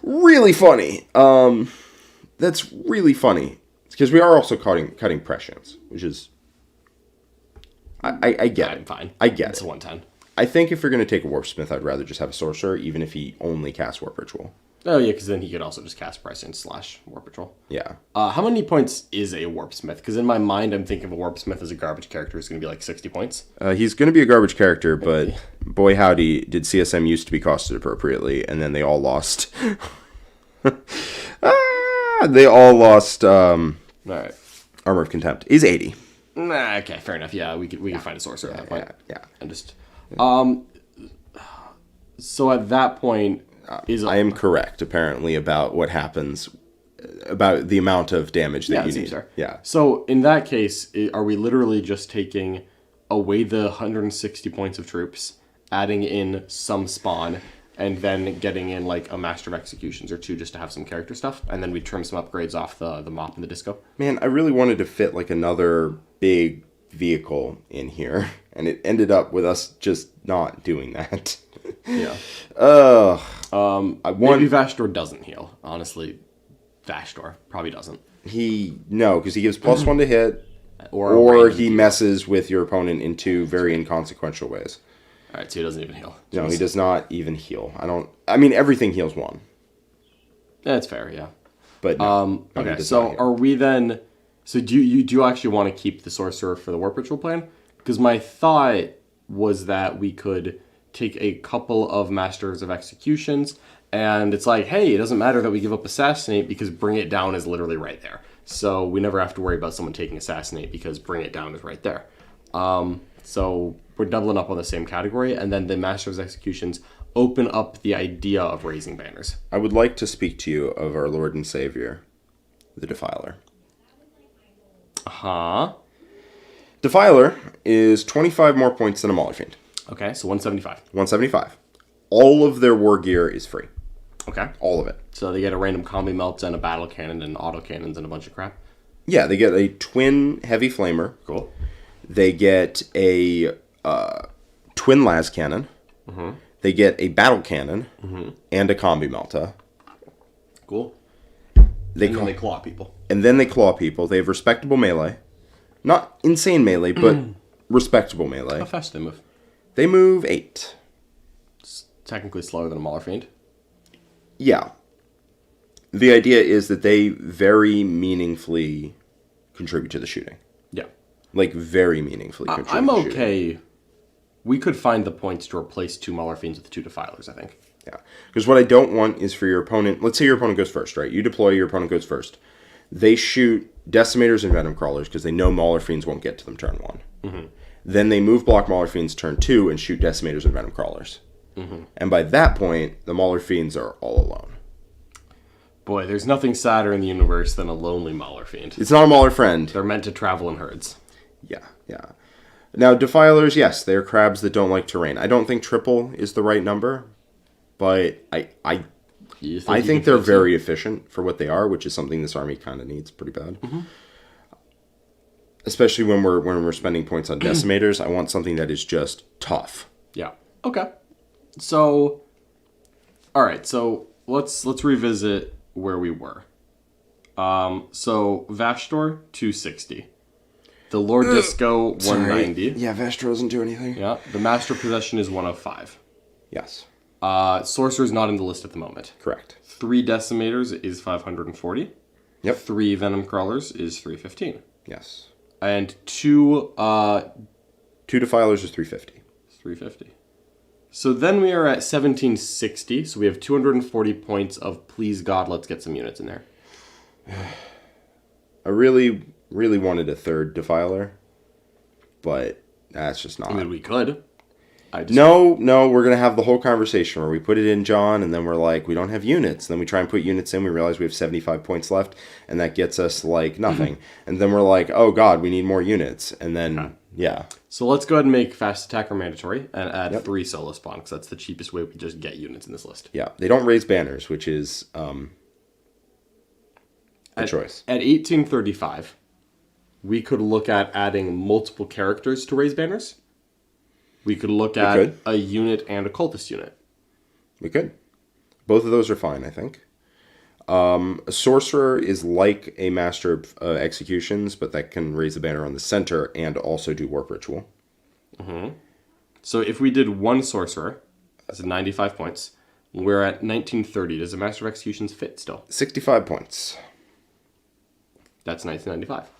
Really funny. That's really funny. Because we are also cutting prescience, which is... I get it. I'm fine. I get it's it. It's 110. I think if you're going to take a Warpsmith, I'd rather just have a Sorcerer, even if he only casts Warp Ritual. Oh, yeah, because then he could also just cast Prescience / Warp Patrol. Yeah. How many points is a Warpsmith? Because in my mind, I'm thinking of a Warpsmith as a garbage character who's going to be like 60 points. He's going to be a garbage character, but boy howdy, did CSM used to be costed appropriately, and then they all lost. They all lost All right. Armor of Contempt. He's 80. Nah, okay, fair enough. Yeah, we could find a sorcerer at that point. Yeah. And just... So at that point... I am correct, apparently, about what happens, about the amount of damage that you need. Fair. Yeah. So in that case, are we literally just taking away the 160 points of troops, adding in some spawn, and then getting in like a Master of Executions or 2 just to have some character stuff, and then we trim some upgrades off the mop and the disco? Man, I really wanted to fit like another big vehicle in here, and it ended up with us just not doing that. Yeah. Maybe Ashtor doesn't heal. Honestly, Ashtor probably doesn't. No, because he gives +1 to hit, or he messes with your opponent in 2 very inconsequential ways. All right, so he doesn't even heal. No, he does not even heal. I mean, everything heals 1. That's fair, yeah. But no, okay, so are we then... So do you actually want to keep the Sorcerer for the Warp Ritual plan? Because my thought was that we could take a couple of Masters of Executions, and it's like, hey, it doesn't matter that we give up Assassinate because Bring It Down is literally right there. So we never have to worry about someone taking Assassinate because Bring It Down is right there. So we're doubling up on the same category, and then the Masters of Executions open up the idea of raising banners. I would like to speak to you of our Lord and Savior, the Defiler. Uh-huh. Defiler is 25 more points than a Mauler Fiend. Okay, so 175. 175. All of their war gear is free. Okay. All of it. So they get a random combi melt and a battle cannon and auto cannons and a bunch of crap? Yeah, they get a twin heavy flamer. Cool. They get a twin las cannon. Mm-hmm. They get a battle cannon and a combi melta. Cool. They claw people. And then they claw people. They have respectable melee. Not insane melee, but respectable melee. How fast do they move? They move 8. It's technically slower than a Mauler Fiend. Yeah. The idea is that they very meaningfully contribute to the shooting. Yeah. Like, very meaningfully contribute I'm to the shooting. okay. We could find the points to replace 2 Mauler Fiends with 2 Defilers, I think. Yeah. Because what I don't want is for your opponent... Let's say your opponent goes first, right? You deploy, your opponent goes first. They shoot Decimators and Venom Crawlers because they know Mauler Fiends won't get to them turn 1. Mm-hmm. Then they move block Mauler Fiends turn 2 and shoot Decimators and Venom Crawlers. Mm-hmm. And by that point, the Mauler Fiends are all alone. Boy, there's nothing sadder in the universe than a lonely Mauler Fiend. It's not a Mauler friend. They're meant to travel in herds. Yeah. Now, Defilers, yes, they're crabs that don't like terrain. I don't think triple is the right number, but I think they're very efficient for what they are, which is something this army kind of needs pretty bad. Mm-hmm. Especially when we're spending points on Decimators, I want something that is just tough. Yeah. Okay. So, all right. So let's revisit where we were. So Ashtor 260. The Lord Disco 190. Yeah, Ashtor doesn't do anything. Yeah. The Master Possession is 105. Yes. Sorcerer's not in the list at the moment. Correct. 3 Decimators is 540. Yep. 3 Venom Crawlers is 315. Yes. And 2 2 Defilers is 350. 350. So then we are at 1760. So we have 240 points of Please God, let's get some units in there. I really wanted a 3rd Defiler, but that's just not. I mean, we could. No, we're going to have the whole conversation where we put it in, John, and then we're like, we don't have units. Then we try and put units in, we realize we have 75 points left, and that gets us, like, nothing. And then we're like, oh, God, we need more units. And then, yeah. So let's go ahead and make Fast Attacker mandatory and add 3 Solo Spawn, because that's the cheapest way we can just get units in this list. Yeah, they don't raise banners, which is a choice. At 1835, we could look at adding multiple characters to raise banners. We could look at a unit and a cultist unit. We could. Both of those are fine, I think. A sorcerer is like a master of executions, but that can raise a banner on the center and also do warp ritual. Mm-hmm. So if we did 1 sorcerer, that's 95 points. We're at 1930. Does a master of executions fit still? 65 points. That's 1995.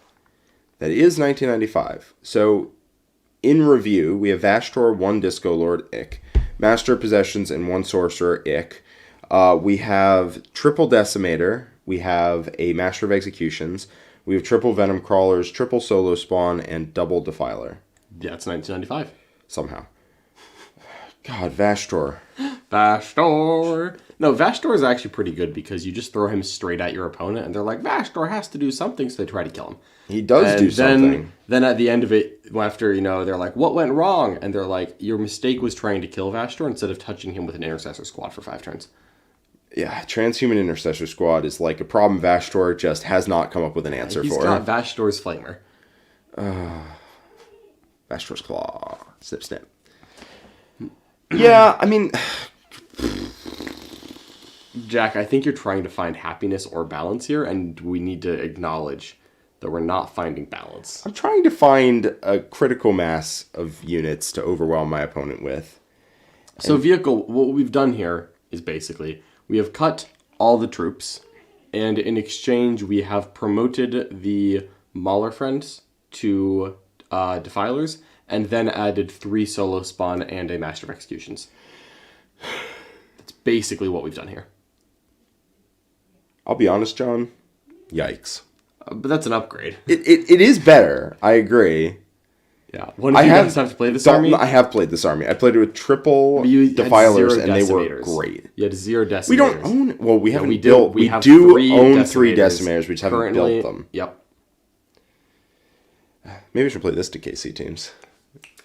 That is 1995. So, in review, we have Ashtor, 1 Disco Lord, ick. Master of Possessions, and 1 Sorcerer, ick. We have triple Decimator. We have a Master of Executions. We have triple Venom Crawlers, triple Solo Spawn, and double Defiler. Yeah, it's 1995. Somehow. God, Ashtor. Ashtor. No, Ashtor is actually pretty good because you just throw him straight at your opponent, and they're like, Ashtor has to do something, so they try to kill him. He does do something. Then at the end of it, after, they're like, what went wrong? And they're like, your mistake was trying to kill Ashtor instead of touching him with an Intercessor Squad for 5 turns. Yeah, Transhuman Intercessor Squad is like a problem Ashtor just has not come up with an answer for. He's got Ashtor's Flamer. Ashtor's Claw. Snip, snip. Yeah, I mean... Jack, I think you're trying to find happiness or balance here, and we need to acknowledge that we're not finding balance. I'm trying to find a critical mass of units to overwhelm my opponent with. So vehicle, what we've done here is basically, we have cut all the troops, and in exchange we have promoted the Mauler friends to Defilers, and then added 3 Solo Spawn and a Master of Executions. That's basically what we've done here. I'll be honest, John. Yikes. But that's an upgrade. It is better. I agree. Yeah. One of you guys have to play this army? I have played this army. I played it with triple Defilers, and they were great. You had 0 Decimators. We don't own... Well, we haven't built... We do own 3 Decimators. We just haven't built them. Yep. Maybe we should play this to KC teams.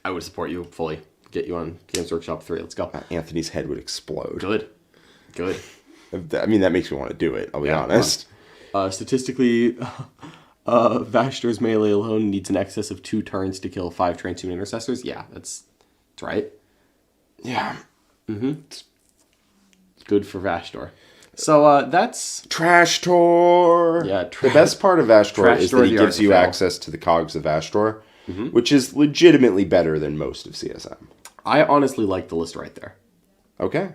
I would support you fully. Get you on Games Workshop 3. Let's go. Anthony's head would explode. Good. I mean, that makes me want to do it, I'll be honest. Statistically, Ashtor's melee alone needs an excess of 2 turns to kill 5 Transhuman Intercessors. Yeah, that's right. Yeah. Mm-hmm. Good for Ashtor. So that's... Trashtor! Yeah, the best part of Ashtor is that he gives you access to the Cogs of Ashtor, which is legitimately better than most of CSM. I honestly like the list right there. Okay.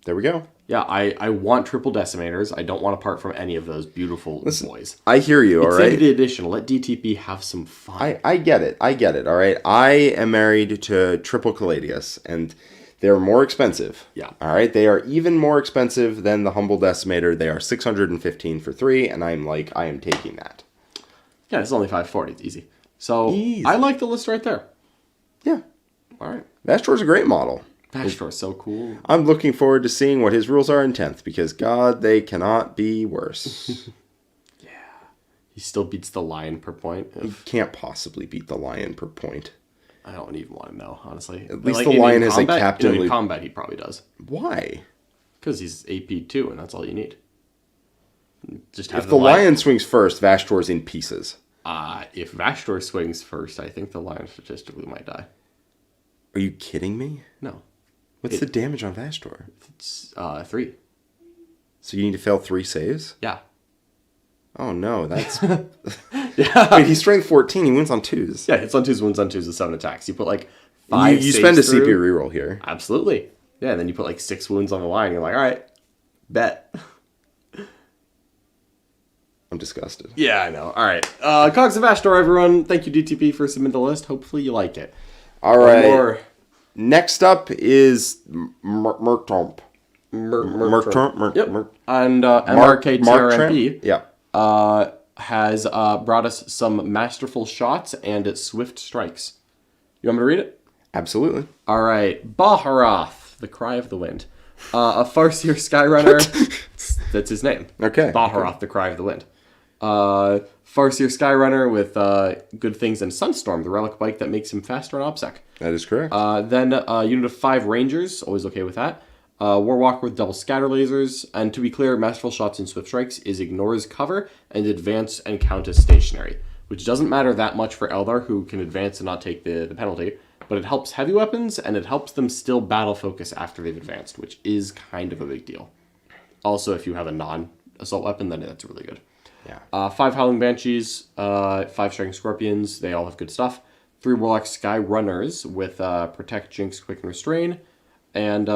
There we go. Yeah, I want triple Decimators. I don't want to part from any of those beautiful boys. I hear you, all right? It's the edition. Let DTP have some fun. I get it, all right? I am married to triple Caladius, and they're more expensive. Yeah. All right? They are even more expensive than the Humble Decimator. They are 615 for 3, and I am taking that. Yeah, it's only 540. It's easy. So, I like the list right there. Yeah. All right. Ashtor's a great model. Ashtor's so cool. I'm looking forward to seeing what his rules are in 10th, because, God, they cannot be worse. Yeah. He still beats the lion per point. He can't possibly beat the lion per point. I don't even want to know, honestly. At least the lion has a captain. In combat, he probably does. Why? Because he's AP 2, and that's all you need. Just have if the lion swings first, Ashtor's in pieces. If Ashtor swings first, I think the lion statistically might die. Are you kidding me? No. What's the damage on Ashtor? It's 3. So you need to fail 3 saves? Yeah. Oh, no. That's... Yeah. Wait, he's strength 14. He wins on 2s. Yeah, hits on 2s, wins on 2s with 7 attacks. You put like 5 You saves spend a through. CP reroll here. Absolutely. Yeah, and then you put like 6 wounds on the line. You're like, all right, bet. I'm disgusted. Yeah, I know. All right. Cogs of Ashtor, everyone. Thank you, DTP, for submitting the list. Hopefully you like it. All right. More. Next up is Merck Trump. Merck Trump. Yep. Merck. And Mark MRKTRMP Yeah. has brought us some masterful shots and swift strikes. You want me to read it? Absolutely. All right. Baharath, the Cry of the Wind. A Farseer Skyrunner. That's his name. Okay. Baharath, the Cry of the Wind. Farseer Skyrunner with good things and Sunstorm, the relic bike that makes him faster on OBSEC. That is correct. Then a unit of 5 Rangers, always okay with that. Warwalker with double scatter lasers. And to be clear, Masterful Shots and Swift Strikes is ignores cover and advance and count as stationary, which doesn't matter that much for Eldar, who can advance and not take the penalty, but it helps heavy weapons, and it helps them still battle focus after they've advanced, which is kind of a big deal. Also, if you have a non-assault weapon, then that's really good. Yeah. 5 Howling Banshees, 5 Striking Scorpions, they all have good stuff. 3 Warlock Sky Runners with Protect, Jinx, Quick, and Restrain. And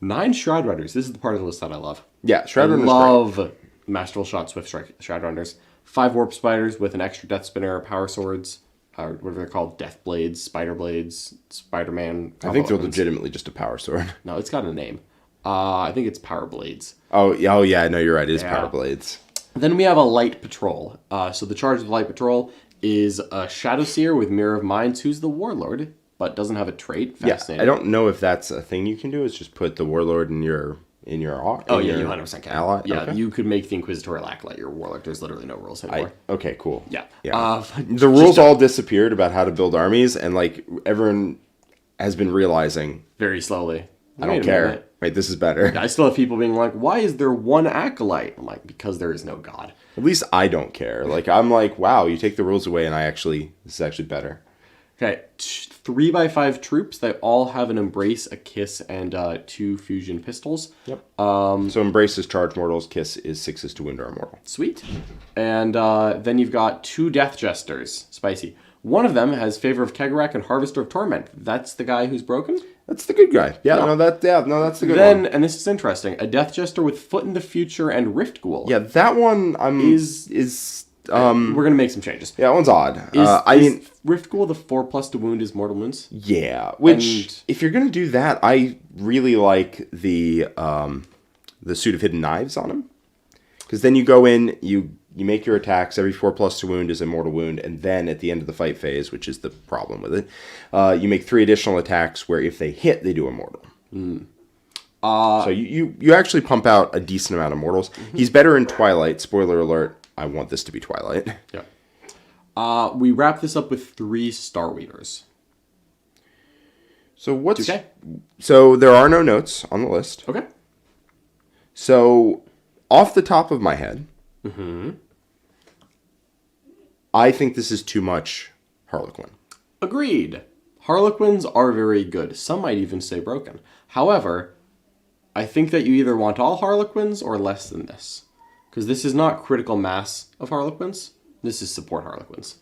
9 Shroud Runners. This is the part of the list that I love. Yeah, Shroud Runners. Love Masterful Shot, Swift Strike, Shroud Runners. 5 Warp Spiders with an extra Death Spinner, Power Swords, whatever they're called, Death Blades, Spider Blades, Spider-Man. I think they're legitimately just a power sword. No, it's got a name. I think it's Power Blades. Oh yeah, no, you're right. It is Power Blades. Then we have a Light Patrol. So the charge of the Light Patrol is a Shadow Seer with Mirror of Minds, who's the Warlord, but doesn't have a trait. Fascinating. Yeah, I don't know if that's a thing you can do. It's just put the Warlord in your you 100% can. Ally? Yeah, okay. You could make the Inquisitorial Acolyte your Warlock. There's literally no rules anymore. Okay, cool. Yeah. The rules all disappeared about how to build armies, and like everyone has been realizing very slowly. I don't care. Wait, this is better. I still have people being like, why is there one Acolyte? I'm like, because there is no God. At least I don't care. Like, I'm like, wow, you take the rules away, and this is actually better. Okay, 3x5 troops. They all have an Embrace, a Kiss, and 2 Fusion Pistols. Yep. So Embrace is charge mortals, Kiss is 6s to wound or mortal. Sweet. And then you've got 2 Death Jesters. Spicy. One of them has Favor of Kegarak and Harvester of Torment. That's the guy who's broken? That's the good guy. That's the good one. And this is interesting, a Death Jester with Foot in the Future and Rift Ghoul. Yeah, that one we're gonna make some changes. Yeah, that one's odd. Is Rift Ghoul the 4+ to wound is mortal wounds? Yeah, which if you're gonna do that, I really like the Suit of Hidden Knives on him, because then you go in, you make your attacks. Every 4+ to wound is a mortal wound, and then at the end of the fight phase, which is the problem with it, you make 3 additional attacks where if they hit, they do a mortal. So you actually pump out a decent amount of mortals. Mm-hmm. He's better in Twilight. Spoiler alert. I want this to be Twilight. Yeah. We wrap this up with 3 Star Weavers. So there are no notes on the list. Okay. So off the top of my head, I think this is too much Harlequin. Agreed. Harlequins are very good. Some might even say broken. However, I think that you either want all Harlequins or less than this. Because this is not critical mass of Harlequins. This is support Harlequins.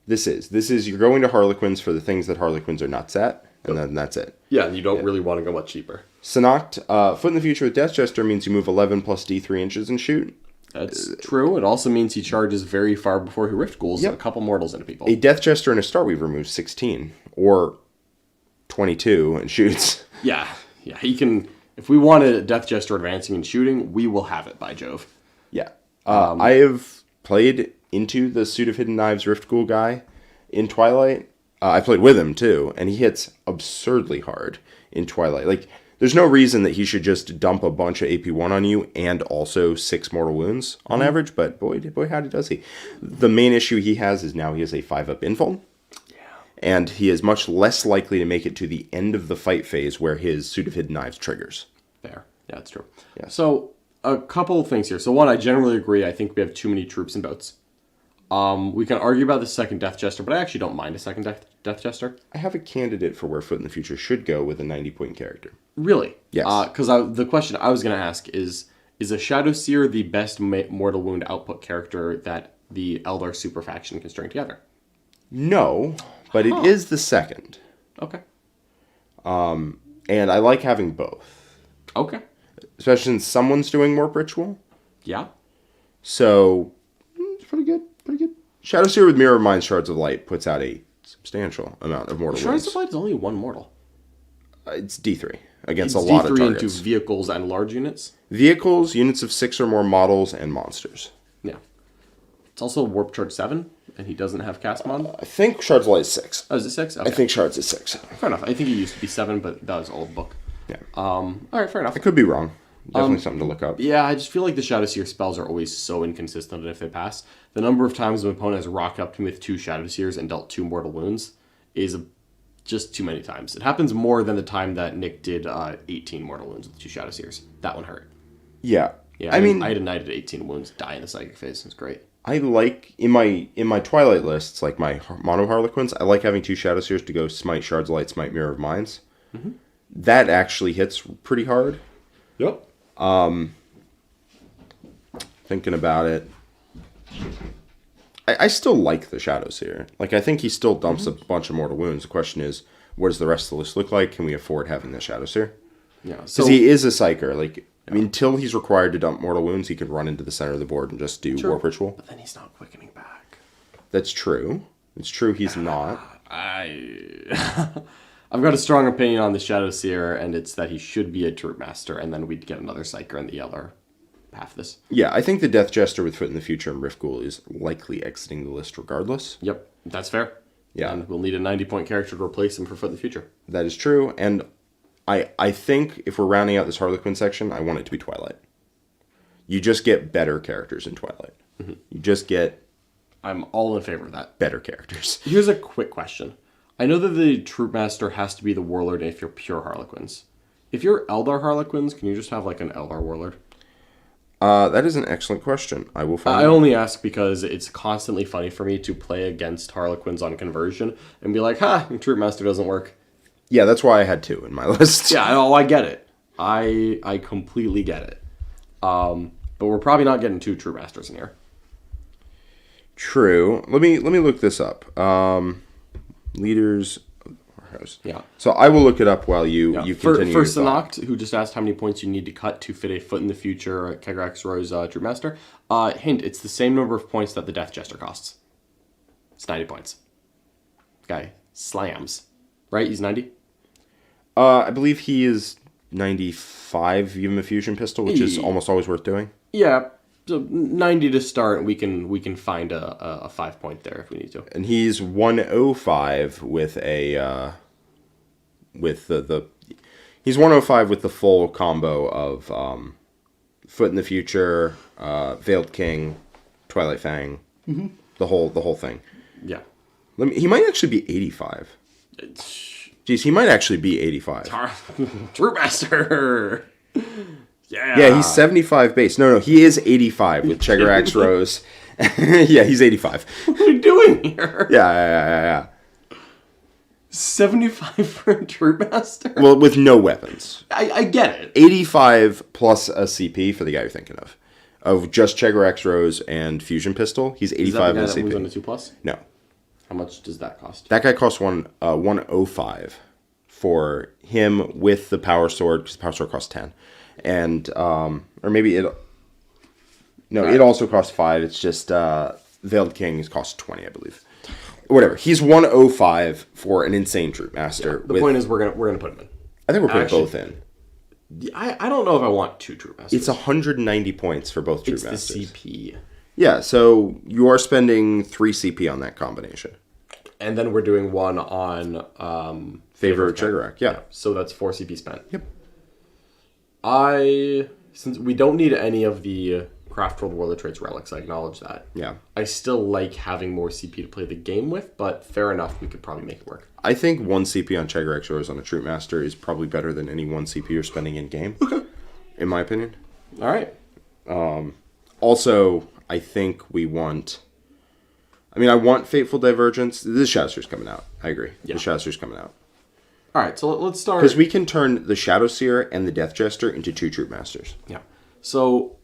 This is you're going to Harlequins for the things that Harlequins are nuts at, and then that's it. Yeah, and you don't really want to go much cheaper. Sanoct, Foot in the Future with Death Jester means you move 11 plus D3 inches and shoot. That's true. It also means he charges very far before he Rift Ghouls a couple mortals into people. A Death Jester and a Starweaver moves 16 or 22 and shoots. Yeah, he can. If we want a Death Jester advancing and shooting, we will have it, by Jove. Yeah. I have played into the Suit of Hidden Knives Rift Ghoul guy in Twilight. I played with him, too, and he hits absurdly hard in Twilight. Like, there's no reason that he should just dump a bunch of AP1 on you and also 6 mortal wounds on average, but boy, howdy does he. The main issue he has is now he has a 5-up infold. Yeah. And he is much less likely to make it to the end of the fight phase where his Suit of Hidden Knives triggers. Fair. Yeah, that's true. Yeah. So, a couple of things here. So, one, I generally agree. I think we have too many troops and boats. We can argue about the second Death Jester, but I actually don't mind a second Death Jester. I have a candidate for where Foot in the Future should go with a 90-point character. Really? Yes. Because the question I was going to ask is Is a Shadowseer the best Mortal Wound output character that the Eldar super faction can string together? No, but it is the second. Okay. And I like having both. Okay. Especially since someone's doing Warp Ritual. Yeah. So, it's pretty good. Pretty good. Shadowseer with Mirror of Mind Shards of Light puts out a substantial amount of mortal Shards wounds. of Light is only one mortal. It's D3 against It's a lot of D3 targets. into vehicles and large units. Vehicles, units of 6 or more models, and monsters. Yeah. It's also Warp Charge 7, and he doesn't have cast mod. I think Shards of Light is 6. Oh, is it 6? Okay. I think Shards is 6. Fair enough. I think it used to be 7, but that was old book. Yeah. All right, fair enough. I could be wrong. Definitely something to look up. Yeah, I just feel like the Shadowseer spells are always so inconsistent if they pass. The number of times an opponent has rocked up to me with 2 Shadowseers and dealt 2 mortal wounds is just too many times. It happens more than the time that Nick did 18 mortal wounds with 2 Shadowseers. That one hurt. Yeah. Yeah, I mean, I had a knight at 18 wounds die in the psychic phase. It was great. I like, in my Twilight lists, like my Mono Harlequins, I like having 2 Shadowseers to go Smite, Shards of Light, Smite, Mirror of Minds. Mm-hmm. That actually hits pretty hard. Yep. Thinking about it, I still like the Shadowseer. Like, I think he still dumps a bunch of mortal wounds. The question is, what does the rest of the list look like? Can we afford having the Shadowseer? Yeah. Because he is a Psyker. Like, I mean, until he's required to dump mortal wounds, he can run into the center of the board and just do Warp Ritual. But then he's not quickening back. That's true. It's true he's not. I've got a strong opinion on the Shadowseer, and it's that he should be a Troop Master, and then we'd get another Psyker in the other half of this. Yeah, I think the Death Jester with Foot in the Future and Rift Ghoul is likely exiting the list regardless. Yep, that's fair. Yeah. And we'll need a 90-point character to replace him for Foot in the Future. That is true, and I think if we're rounding out this Harlequin section, I want it to be Twilight. You just get better characters in Twilight. Mm-hmm. You just get... I'm all in favor of that. Better characters. Here's a quick question. I know that the Troop Master has to be the Warlord if you're pure Harlequins. If you're Eldar Harlequins, can you just have like an Eldar Warlord? That is an excellent question. I will find I only ask because it's constantly funny for me to play against Harlequins on conversion and be like, Troop Master doesn't work. Yeah, that's why I had 2 in my list. Yeah, I get it. I completely get it. But we're probably not getting 2 Troop Masters in here. True. Let me look this up. Leaders. Yeah. So I will look it up while you continue. For Sanoct, who just asked how many points you need to cut to fit a Foot in the Future Kegrax Rose Troop Master. Hint: it's the same number of points that the Death Jester costs. It's 90 points. Guy slams, right? He's 90. I believe he is 95. If you give him a fusion pistol, which is almost always worth doing. Yeah. So 90 to start. We can find a 5 point there if we need to. And he's 105 with a with the he's 105 with the full combo of Foot in the Future, Veiled King, Twilight Fang, the whole thing. Yeah. He might actually be 85. Jeez, he might actually be 85. Troop Master. Yeah. Yeah, he's 75 base. No, he is 85 with Cheggerax Rose. Yeah, he's 85. What are we doing here? Yeah. 75 for a Troop Master? Well, with no weapons. I get it. 85 plus a CP for the guy you're thinking of. Of just Cheggerax Rose and Fusion Pistol, he's 85 Is that the guy in that CP. moves on to 2+? No. How much does that cost? That guy costs 105 for him with the Power Sword, because the Power Sword costs 10. And, or maybe it... No, it also costs 5. It's just Veiled King costs 20, I believe. Whatever. He's 105 for an insane Troop Master. Yeah, the point is we're gonna put him in. I think we're putting both in. I don't know if I want 2 Troop Masters. It's 190 points for both Troop Masters. It's the CP. Yeah, so you are spending 3 CP on that combination. And then we're doing one on Favor of Cheggerax, yeah. So that's 4 CP spent. Yep. Since we don't need any of the Craft World Warlord traits relics, I acknowledge that. Yeah. I still like having more CP to play the game with, but fair enough, we could probably make it work. I think 1 CP on Cheggerax Rose on a Troop Master is probably better than any 1 CP you're spending in game. Okay. In my opinion. All right. Also, I think we want... I want Fateful Divergence. The Shadowseer's coming out. I agree. Yeah. The Shadowseer's coming out. All right, so let's start... Because we can turn the Shadowseer and the Death Jester into 2 Troop Masters. Yeah. So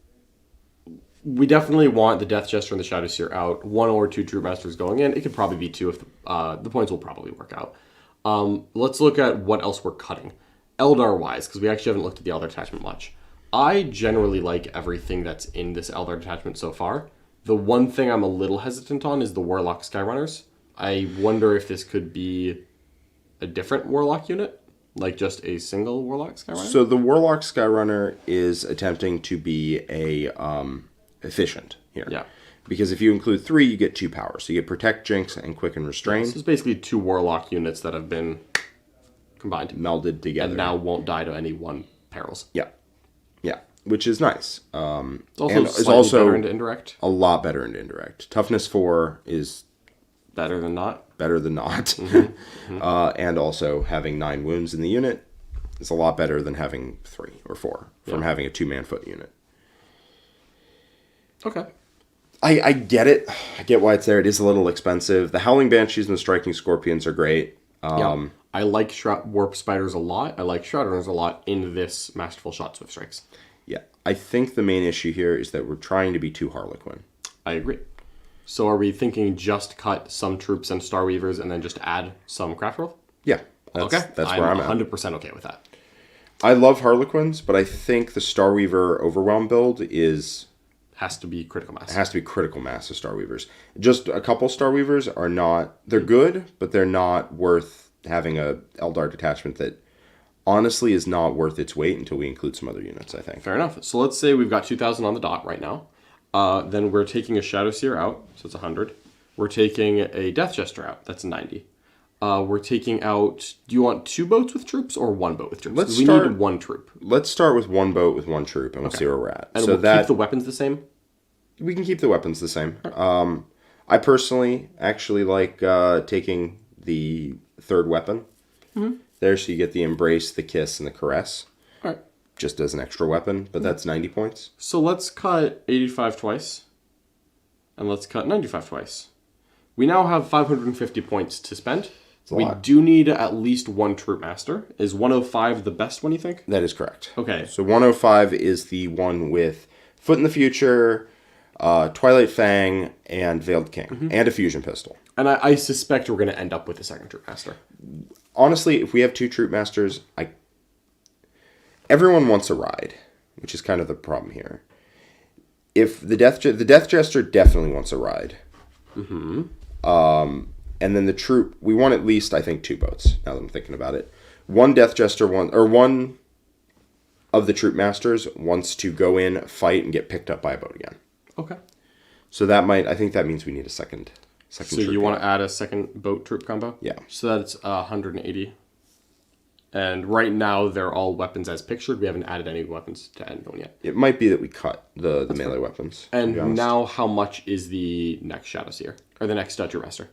we definitely want the Death Jester and the Shadow Seer out. 1 or 2 Troop Masters going in. It could probably be 2 if the points will probably work out. Let's look at what else we're cutting. Eldar-wise, because we actually haven't looked at the Eldar detachment much. I generally like everything that's in this Eldar detachment so far. The one thing I'm a little hesitant on is the Warlock Skyrunners. I wonder if this could be a different Warlock unit, like just a single Warlock Skyrunner. So the Warlock Skyrunner is attempting to be a efficient here. Yeah. Because if you include 3, you get 2 powers. So you get Protect, Jinx, and Quicken Restrain. This is basically 2 Warlock units that have been combined. Melded together. And now won't die to any one perils. Yeah. Yeah. Which is nice. It's also better into indirect. A lot better into indirect. Toughness 4 is better than not. Better than not. Mm-hmm. And also having 9 wounds in the unit is a lot better than having 3 or 4 from having a 2-man foot unit. Okay. I get it. I get why it's there. It is a little expensive. The Howling Banshees and the Striking Scorpions are great. I like Warp Spiders a lot. I like Shroudrunners a lot in this Masterful Shot Swift Strikes. Yeah. I think the main issue here is that we're trying to be too Harlequin. I agree. So are we thinking just cut some troops and Star Weavers and then just add some Craft World? Yeah. That's where I'm at. 100% okay with that. I love Harlequins, but I think the Star Weaver Overwhelm build has to be critical mass. It has to be critical mass of Star Weavers. Just a couple Star Weavers are not... They're good, but they're not worth having a Eldar detachment that honestly is not worth its weight until we include some other units, I think. Fair enough. So let's say we've got 2,000 on the dot right now. Then we're taking a Shadow Seer out, so it's 100. We're taking a Death Jester out, that's 90. We're taking out... Do you want 2 boats with troops or 1 boat with troops? We need 1 troop. Let's start with 1 boat with 1 troop, and we'll see where we're at. And so we'll keep the weapons the same? We can keep the weapons the same. I personally actually like taking the 3rd weapon. Mm-hmm. There, so you get the Embrace, the Kiss, and the Caress. All right. Just as an extra weapon, but that's 90 points. So let's cut 85 twice. And let's cut 95 twice. We now have 550 points to spend. We do need at least 1 Troop Master. Is 105 the best one, you think? That is correct. Okay. So 105 is the one with Foot in the Future, Twilight Fang, and Veiled King, and a fusion pistol. And I suspect we're going to end up with a 2nd Troop Master. Honestly, if we have 2 Troop Masters, everyone wants a ride, which is kind of the problem here. If the Death Jester definitely wants a ride. Mm-hmm. And then the troop, we want at least, I think, 2 boats, now that I'm thinking about it. 1 Death Jester, one of the Troop Masters wants to go in, fight, and get picked up by a boat again. Okay. So I think that means we need a second so you want to add a 2nd boat troop combo? Yeah. So that's 180. And right now, they're all weapons as pictured. We haven't added any weapons to anyone yet. It might be that we cut the melee weapons. And now, how much is the next Shadow Seer? Or the next Troop Master?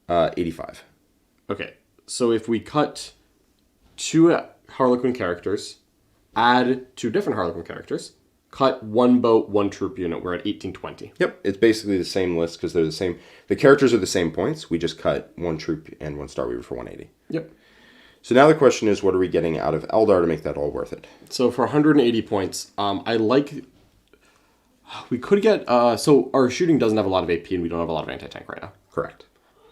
85. Okay. So if we cut 2 Harlequin characters, add 2 different Harlequin characters, cut 1 boat, 1 troop unit, we're at 1820. Yep. It's basically the same list because they're the same. The characters are the same points. We just cut 1 troop and 1 Star Weaver for 180. Yep. So now the question is, what are we getting out of Eldar to make that all worth it? So for 180 points, I like... We could get... so our shooting doesn't have a lot of AP and we don't have a lot of anti-tank right now. Correct.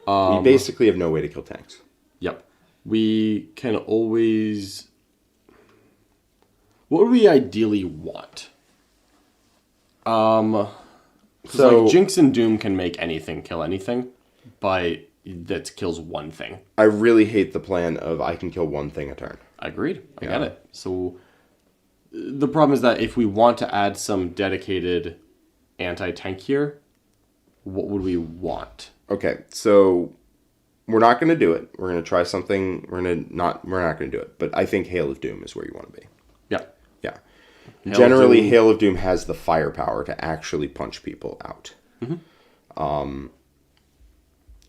We basically have no way to kill tanks. Yep. We can always... What would we ideally want? So like Jinx and Doom can make anything kill anything, but that kills 1 thing. I really hate the plan of I can kill 1 thing a turn. Agreed. I get it. So the problem is that if we want to add some dedicated anti-tank here, what would we want? Okay, so we're not going to do it. We're going to try something. We're not going to do it. But I think Hail of Doom is where you want to be. Yeah. Yeah. Generally, Hail of Doom has the firepower to actually punch people out. Mm-hmm.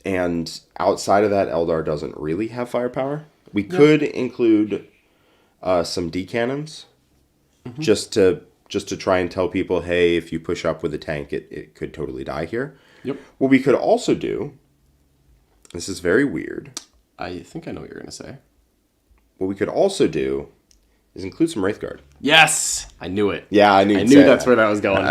And outside of that, Eldar doesn't really have firepower. We could include some D-cannons, just to try and tell people, hey, if you push up with a tank, it could totally die here. Yep. What we could also do, this is very weird. I think I know what you're going to say. What we could also do is include some Wraithguard. Yes! I knew it. Yeah, I knew that's where that was going.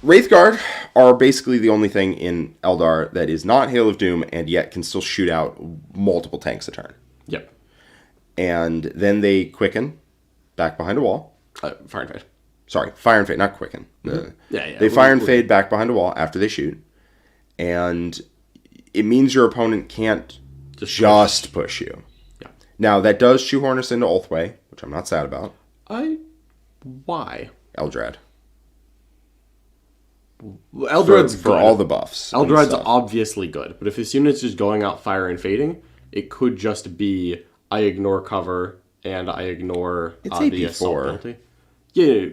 Wraithguard are basically the only thing in Eldar that is not Hail of Doom and yet can still shoot out multiple tanks a turn. Yep. And then they quicken back behind a wall. Fire and fade. Sorry, fire and fade, not quicken. Yeah. They fire and fade back behind a wall after they shoot. And it means your opponent can't just push you. Yeah. Now, that does shoehorn us into Ulthway, which I'm not sad about. Why? Eldrad. Eldrad's for all the buffs. Eldrad's obviously good, but if his unit's just going out fire and fading, it could just be I ignore cover and I ignore the assault penalty. Yeah,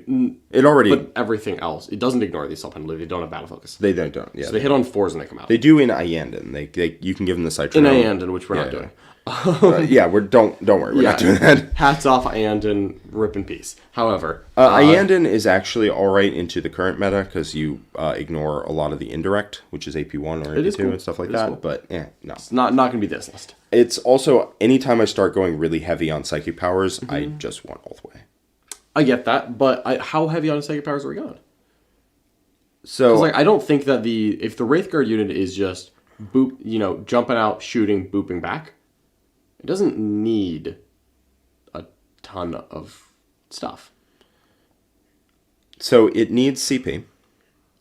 it already. But everything else, it doesn't ignore the assault penalty. They don't have battle focus. They don't. Yeah, so they hit on 4s and they come out. They do in Iyanden. You can give them the Citronome. In Iyanden, which we're not doing. Don't worry, we're not doing that. Hats off Iyanden, rip in peace. However, Iyanden is actually all right into the current meta because you ignore a lot of the indirect, which is AP1 or AP2 and stuff like that. Cool. But no, it's not going to be this list. It's also anytime I start going really heavy on psychic powers, I just want Ulthway. I get that, but how heavy on psychic powers are we going? So I don't think that if the Wraithguard unit is just boop, jumping out, shooting, booping back, it doesn't need a ton of stuff. So it needs CP.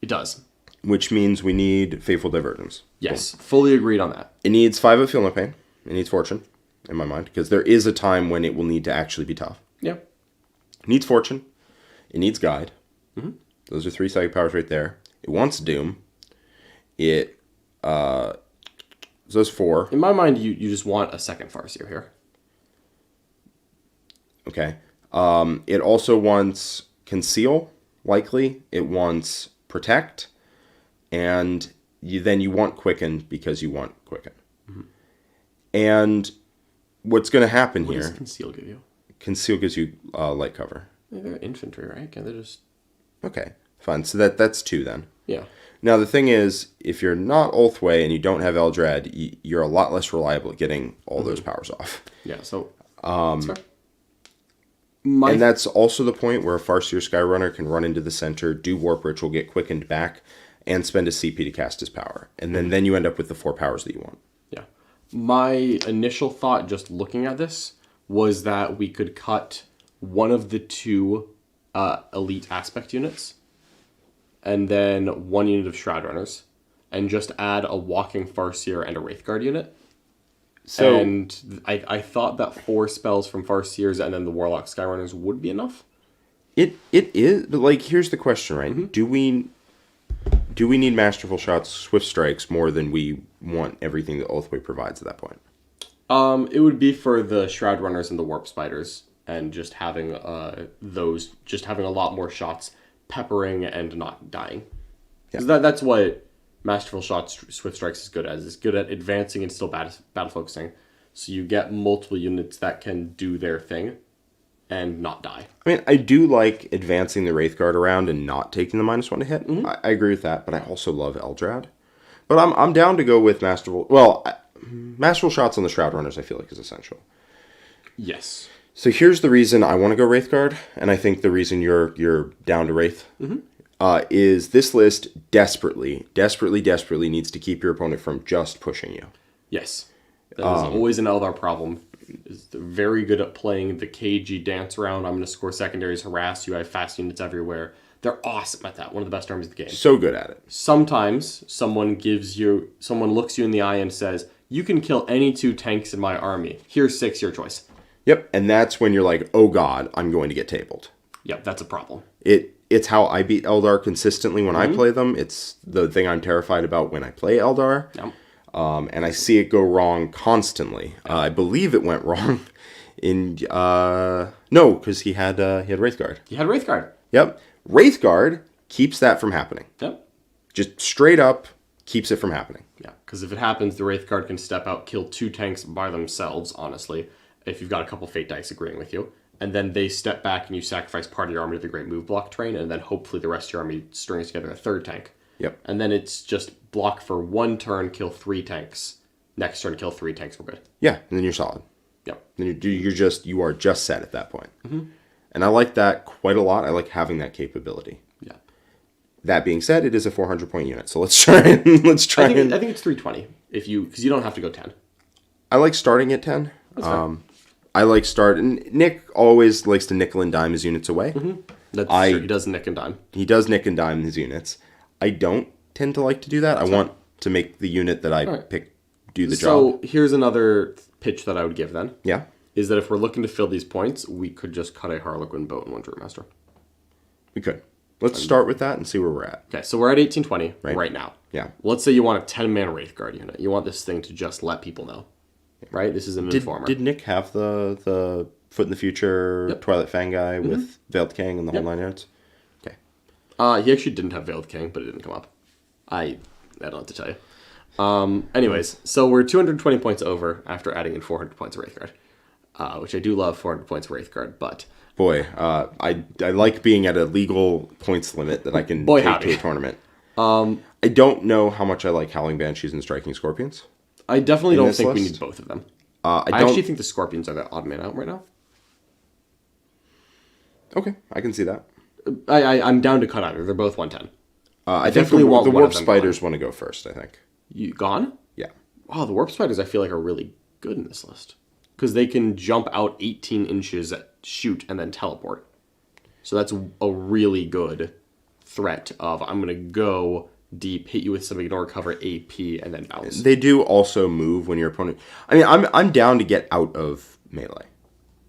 It does. Which means we need Faithful Divergence. Yes, fully agreed on that. It needs 5 of Feel No Pain. It needs Fortune, in my mind, because there is a time when it will need to actually be tough. Yeah. It needs Fortune. It needs Guide. Mm-hmm. Those are 3 psychic powers right there. It wants Doom. It, those 4. In my mind, you just want a second Farseer here. Okay. It also wants Conceal, likely. It wants Protect. And then you want Quicken because you want Quicken. Mm-hmm. And what's going to happen here... What does Conceal give you? Conceal gives you light cover. Yeah, they're infantry, right? Can they just... Okay, fine. So that's 2 then. Yeah. Now, the thing is, if you're not Ulthway and you don't have Eldrad, you're a lot less reliable at getting all those powers off. Yeah, so... and that's also the point where a Farseer Skyrunner can run into the center, do Warp Ritual, get quickened back, and spend a CP to cast his power. And then you end up with the 4 powers that you want. Yeah. My initial thought, just looking at this, was that we could cut one of the 2 elite aspect units and then 1 unit of Shroud Runners and just add a Walking Farseer and a Wraithguard unit. So, and I thought that 4 spells from Farseers and then the Warlock Skyrunners would be enough. It is, but here's the question, right? Mm-hmm. Do we need Masterful Shots, Swift Strikes more than we want everything that Ulthway provides at that point? It would be for the Shroud Runners and the Warp Spiders, and just having a lot more shots peppering and not dying. Because that's what Masterful Shots, Swift Strikes is good as. It's good at advancing and still battle focusing. So you get multiple units that can do their thing and not die. I mean, I do like advancing the Wraithguard around and not taking the -1 to hit. Mm-hmm. I agree with that, but I also love Eldrad. But I'm down to go with Masterful... Well, Masterful Shots on the Shroud Runners I feel like is essential. Yes. So here's the reason I want to go Wraithguard, and I think the reason you're down to Wraith, is this list desperately needs to keep your opponent from just pushing you. Yes. That is always an Eldar problem. They're very good at playing the cagey dance around. I'm going to score secondaries, harass you, I have fast units everywhere. They're awesome at that. One of the best armies of the game. So good at it. Sometimes someone looks you in the eye and says, you can kill any 2 tanks in my army. Here's 6, your choice. Yep, and that's when you're like, oh god, I'm going to get tabled. Yep, that's a problem. It's how I beat Eldar consistently when I play them. It's the thing I'm terrified about when I play Eldar. Yep. And I see it go wrong constantly. Yep. I believe it went wrong in... no, because he had Wraithguard. He had Wraithguard. Yep. Wraithguard keeps that from happening. Yep. Just straight up keeps it from happening. Yeah, because if it happens, the Wraithguard can step out, kill 2 tanks by themselves, honestly, if you've got a couple Fate Dice agreeing with you. And then they step back and you sacrifice part of your army to the Great Move Block train, and then hopefully the rest of your army strings together a 3rd tank. Yep. And then it's just block for 1 turn, kill 3 tanks. Next turn, kill 3 tanks, we're good. Yeah, and then you're solid. Yep. Then you are just set at that point. And I like that quite a lot. I like having that capability. Yeah. That being said, it is a 400-point unit, so let's try and I think it's 320 because you don't have to go 10. I like starting at 10. That's fair. I like starting. Nick always likes to nickel and dime his units away. That's true. He does nick and dime. He does nick and dime his units. I don't tend to like to do that. I want to make the unit that I pick do the job. So here's another pitch that I would give then. Yeah. Is that if we're looking to fill these points, we could just cut a Harlequin boat and one Troopmaster. We could. Let's start with that and see where we're at. Okay, so we're at 1820 right now. Yeah. Let's say you want a 10-man Wraith Guard unit. You want this thing to just let people know. Right? This is an informer. Did Nick have the Foot in the Future Twilight Fang guy with Veiled King and the whole 9 yards? Okay. He actually didn't have Veiled King, but it didn't come up. I don't have to tell you. Anyways, so we're 220 points over after adding in 400 points of Wraith Guard. Which I do love 400 points of Wraith Guard, but... Boy, I like being at a legal points limit that I can take to a tournament. I don't know how much I like Howling Banshees and Striking Scorpions. I definitely don't think we need both of them. I actually think the Scorpions are the odd man out right now. Okay, I can see that. I'm down to cut either. They're both 110. I definitely want the Warp Spiders want to go first, I think. You gone? Yeah. Wow, the Warp Spiders I feel like are really good in this list. Because they can jump out 18 inches, shoot, and then teleport. So that's a really good threat of, I'm going to go deep, hit you with some ignore, cover, AP, and then bounce. They do also move when your opponent... I mean, I'm down to get out of melee.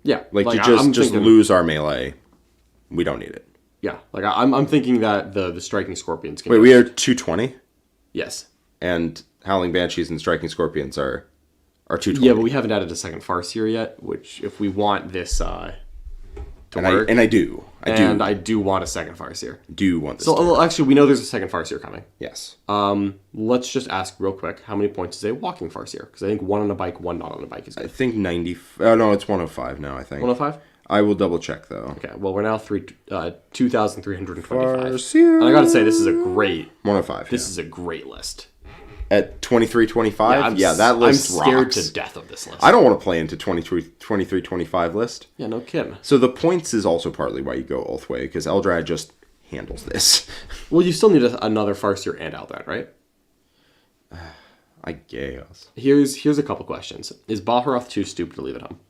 Yeah. Like to just lose our melee. We don't need it. Yeah. Like, I'm thinking that the Striking Scorpions can... Wait, we are 220? Yes. And Howling Banshees and Striking Scorpions are 220. Yeah, but we haven't added a second Farseer yet, which if we want this to work... I do. I do want a second Farseer. Do want this. So, actually, we know there's a second Farseer coming. Yes. Let's just ask real quick, how many points is a walking Farseer? Because I think one on a bike, one not on a bike is good. I think 90... Oh, no, it's 105 now, I think. 105? I will double check, though. Okay, well, we're now 2,325. Farseer. And I gotta say, this is a great... 105, This is a great list. At 2325? Yeah, that list I'm scared rocks. to death of this list. I don't want to play into 2325 list. Yeah, no kidding. So the points is also partly why you go Ulthway, because Eldrad just handles this. Well, you still need another Farseer and Eldrad, right? I guess. Here's a couple questions. Is Baharoth too stupid to leave at home?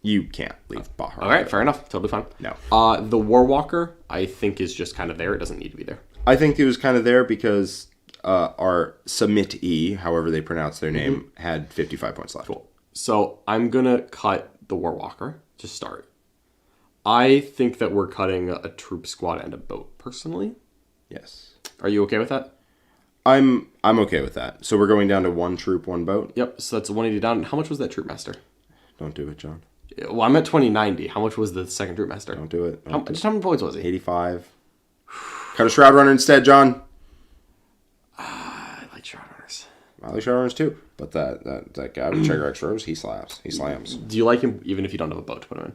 You can't leave Baharoth. All right, fair enough. Totally fine. No. The Warwalker, I think, is just kind of there. It doesn't need to be there. I think he was kind of there because our submittee, however they pronounce their name, had 55 points left. Cool. So I'm going to cut the Warwalker to start. I think that we're cutting a troop squad and a boat, personally. Yes. Are you okay with that? I'm okay with that. So we're going down to 1 troop, 1 boat? Yep, so that's 180 down. How much was that troop master? Don't do it, John. Well, I'm at 2090. How much was the second troop master? Don't do it. Just how many points was he? 85. Cut a Shroud Runner instead, John. I like Shroud Runners. I like Shroud Runners too. But that guy with Trigger X Rose, he slaps. He slams. Do you like him even if you don't have a boat to put him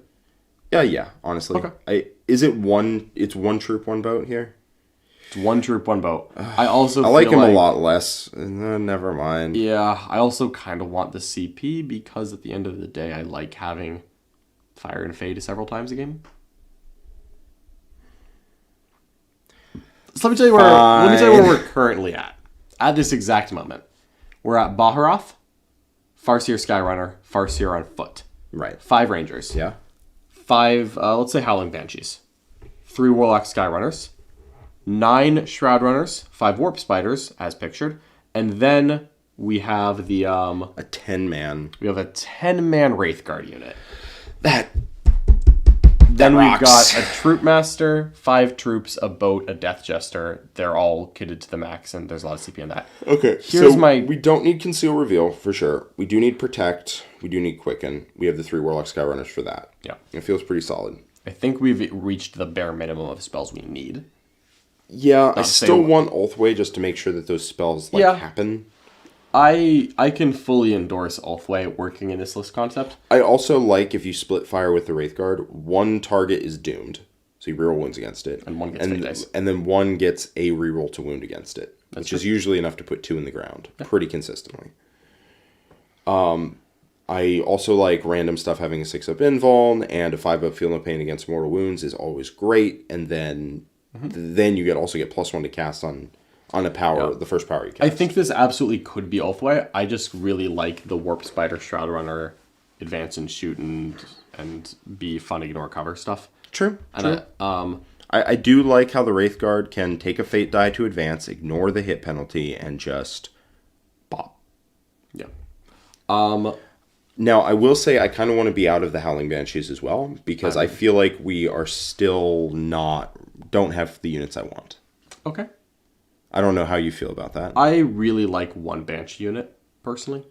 in? Yeah, honestly. Okay. It's 1 troop, 1 boat here? It's 1 troop, 1 boat. I like him a lot less. Never mind. Yeah, I also kind of want the CP because at the end of the day, I like having Fire and Fade several times a game. So let me tell you where we're currently at. At this exact moment, we're at Baharoth, Farseer Skyrunner, Farseer on foot. Right. 5 Rangers. Yeah. 5, let's say Howling Banshees. 3 Warlock Skyrunners. 9 Shroud Runners, 5 Warp Spiders, as pictured, and then we have the a 10-man. We have a 10-man Wraith Guard unit. Then we've got a Troop Master, 5 troops, a boat, a Death Jester. They're all kitted to the max, and there's a lot of CP on that. Okay, we don't need Conceal Reveal for sure. We do need Protect. We do need Quicken. We have the 3 Warlock Skyrunners for that. Yeah, it feels pretty solid. I think we've reached the bare minimum of spells we need. Yeah, I still want Ulthway just to make sure that those spells happen. I can fully endorse Ulthway working in this list concept. I also like if you split fire with the Wraith Guard, 1 target is doomed. So you reroll wounds against it. And 1 gets fake dice. And then 1 gets a reroll to wound against it. Which is usually enough to put 2 in the ground. Yeah. Pretty consistently. I also like random stuff having a 6-up invuln, and a 5-up feel no pain against mortal wounds is always great. And then you also get +1 to cast on a power, the first power you cast. I think this absolutely could be Ulthway. I just really like the Warp Spider Shroud Runner advance and shoot and be fun, ignore cover stuff. True. And I do like how the Wraithguard can take a fate die to advance, ignore the hit penalty, and just bop. Yeah. Now, I will say I kind of want to be out of the Howling Banshees as well, because I feel like we are still don't have the units I want. Okay. I don't know how you feel about that. I really like one Banshee unit, personally.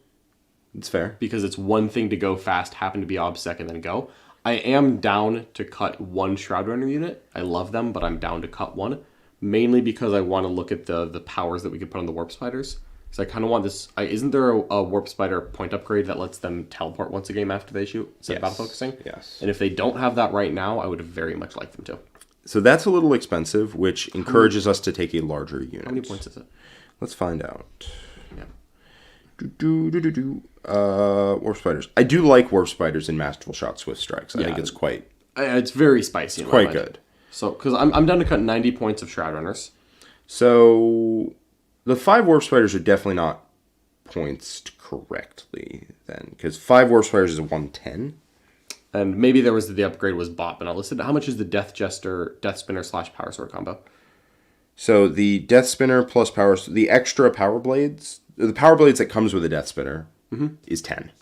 It's fair. Because it's one thing to go fast, happen to be OBSEC, and then go. I am down to cut one Shroud Runner unit. I love them, but I'm down to cut one. Mainly because I want to look at the powers that we could put on the Warp Spiders. Because I kind of want this... isn't there a Warp Spider point upgrade that lets them teleport once a game after they shoot? Instead of battle focusing? Yes. And if they don't have that right now, I would very much like them to. So that's a little expensive, which encourages us to take a larger unit. How many points is it? Let's find out. Yeah. Warp Spiders. I do like Warp Spiders in Masterful Shot Swift Strikes. I think it's quite... It's very spicy. Quite good. So, because I'm down to cut 90 points of Shroud Runners. So, the 5 Warp Spiders are definitely not pointsed correctly, then. Because 5 Warp Spiders is 110. And maybe there was the upgrade was bot, but not listed. How much is the Death Spinner / Power Sword combo? So the Death Spinner plus Power... The extra Power Blades... The Power Blades that comes with a Death Spinner is 10.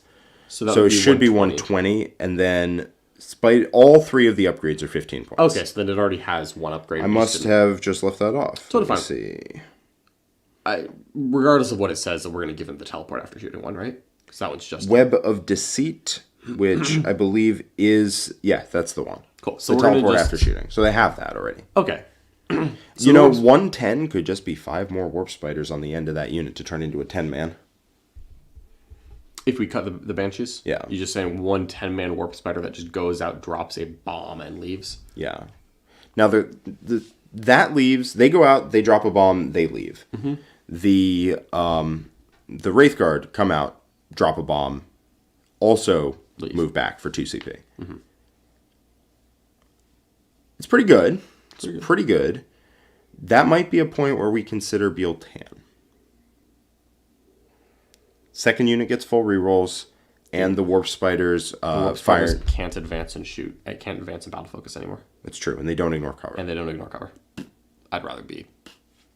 So it should be 120. And then all 3 of the upgrades are 15 points. Okay, so then it already has one upgrade. I must have just left that off. Totally fine. Let's see. Regardless of what it says, that we're going to give him the teleport after shooting one, right? Because that one's just... Web of Deceit, which I believe is... Yeah, that's the one. Cool. So the we're teleport after shooting. So they have that already. Okay. So 110 could just be 5 more Warp Spiders on the end of that unit to turn into a 10-man. If we cut the Banshees? Yeah. You're just saying 1 10-man Warp Spider that just goes out, drops a bomb, and leaves? Yeah. Now, that leaves... They go out, they drop a bomb, they leave. The Wraithguard come out, drop a bomb, also move back for 2 CP. It's pretty good. It's pretty good. That might be a point where we consider Beal-Tan. Second unit gets full rerolls, and the Warp Spiders fire. Can't advance and shoot. It can't advance and battle focus anymore. That's true, and they don't ignore cover. I'd rather be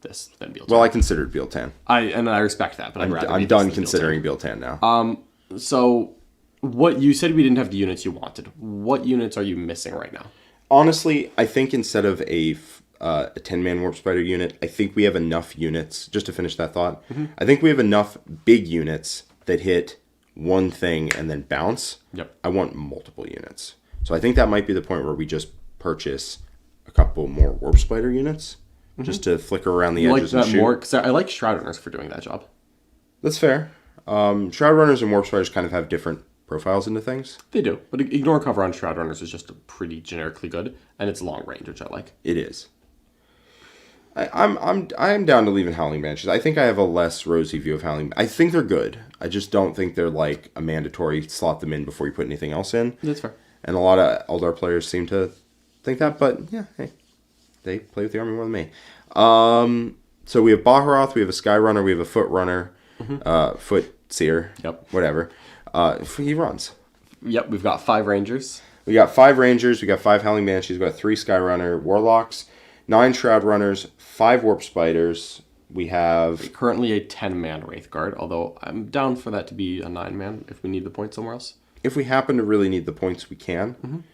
this than Beal-Tan. Well, I considered Beal-Tan. I respect that, but I'm done considering Beal-Tan now. So, what you said we didn't have the units you wanted. What units are you missing right now? Honestly, I think instead of a 10-man Warp Spider unit, I think we have enough units, just to finish that thought, I think we have enough big units that hit one thing and then bounce. Yep. I want multiple units. So I think that might be the point where we just purchase a couple more Warp Spider units, just to flicker around the edges and shoot. More? Because I like Shroud Runners for doing that job. That's fair. Shroud Runners and Warp Spiders kind of have different profiles into things. They do, but ignore cover on Shroud Runners is just pretty generically good, and it's long range, which I like. It is. I'm down to leaving Howling Banshees. I think I have a less rosy view of Howling. I think they're good. I just don't think they're like a mandatory slot them in before you put anything else in. That's fair. And a lot of Eldar players seem to think that, but yeah, hey, they play with the army more than me. So we have Baharoth, we have a Sky Runner, we have a Foot Runner, Foot Seer, whatever. He runs. Yep, we've got 5 Rangers. We got 5 Rangers, we got 5 Howling Banshees, we got 3 Sky Runner Warlocks, 9 Shroud Runners, 5 Warp Spiders. We have... Currently a 10-man Wraithguard, although I'm down for that to be a 9-man if we need the points somewhere else. If we happen to really need the points, we can.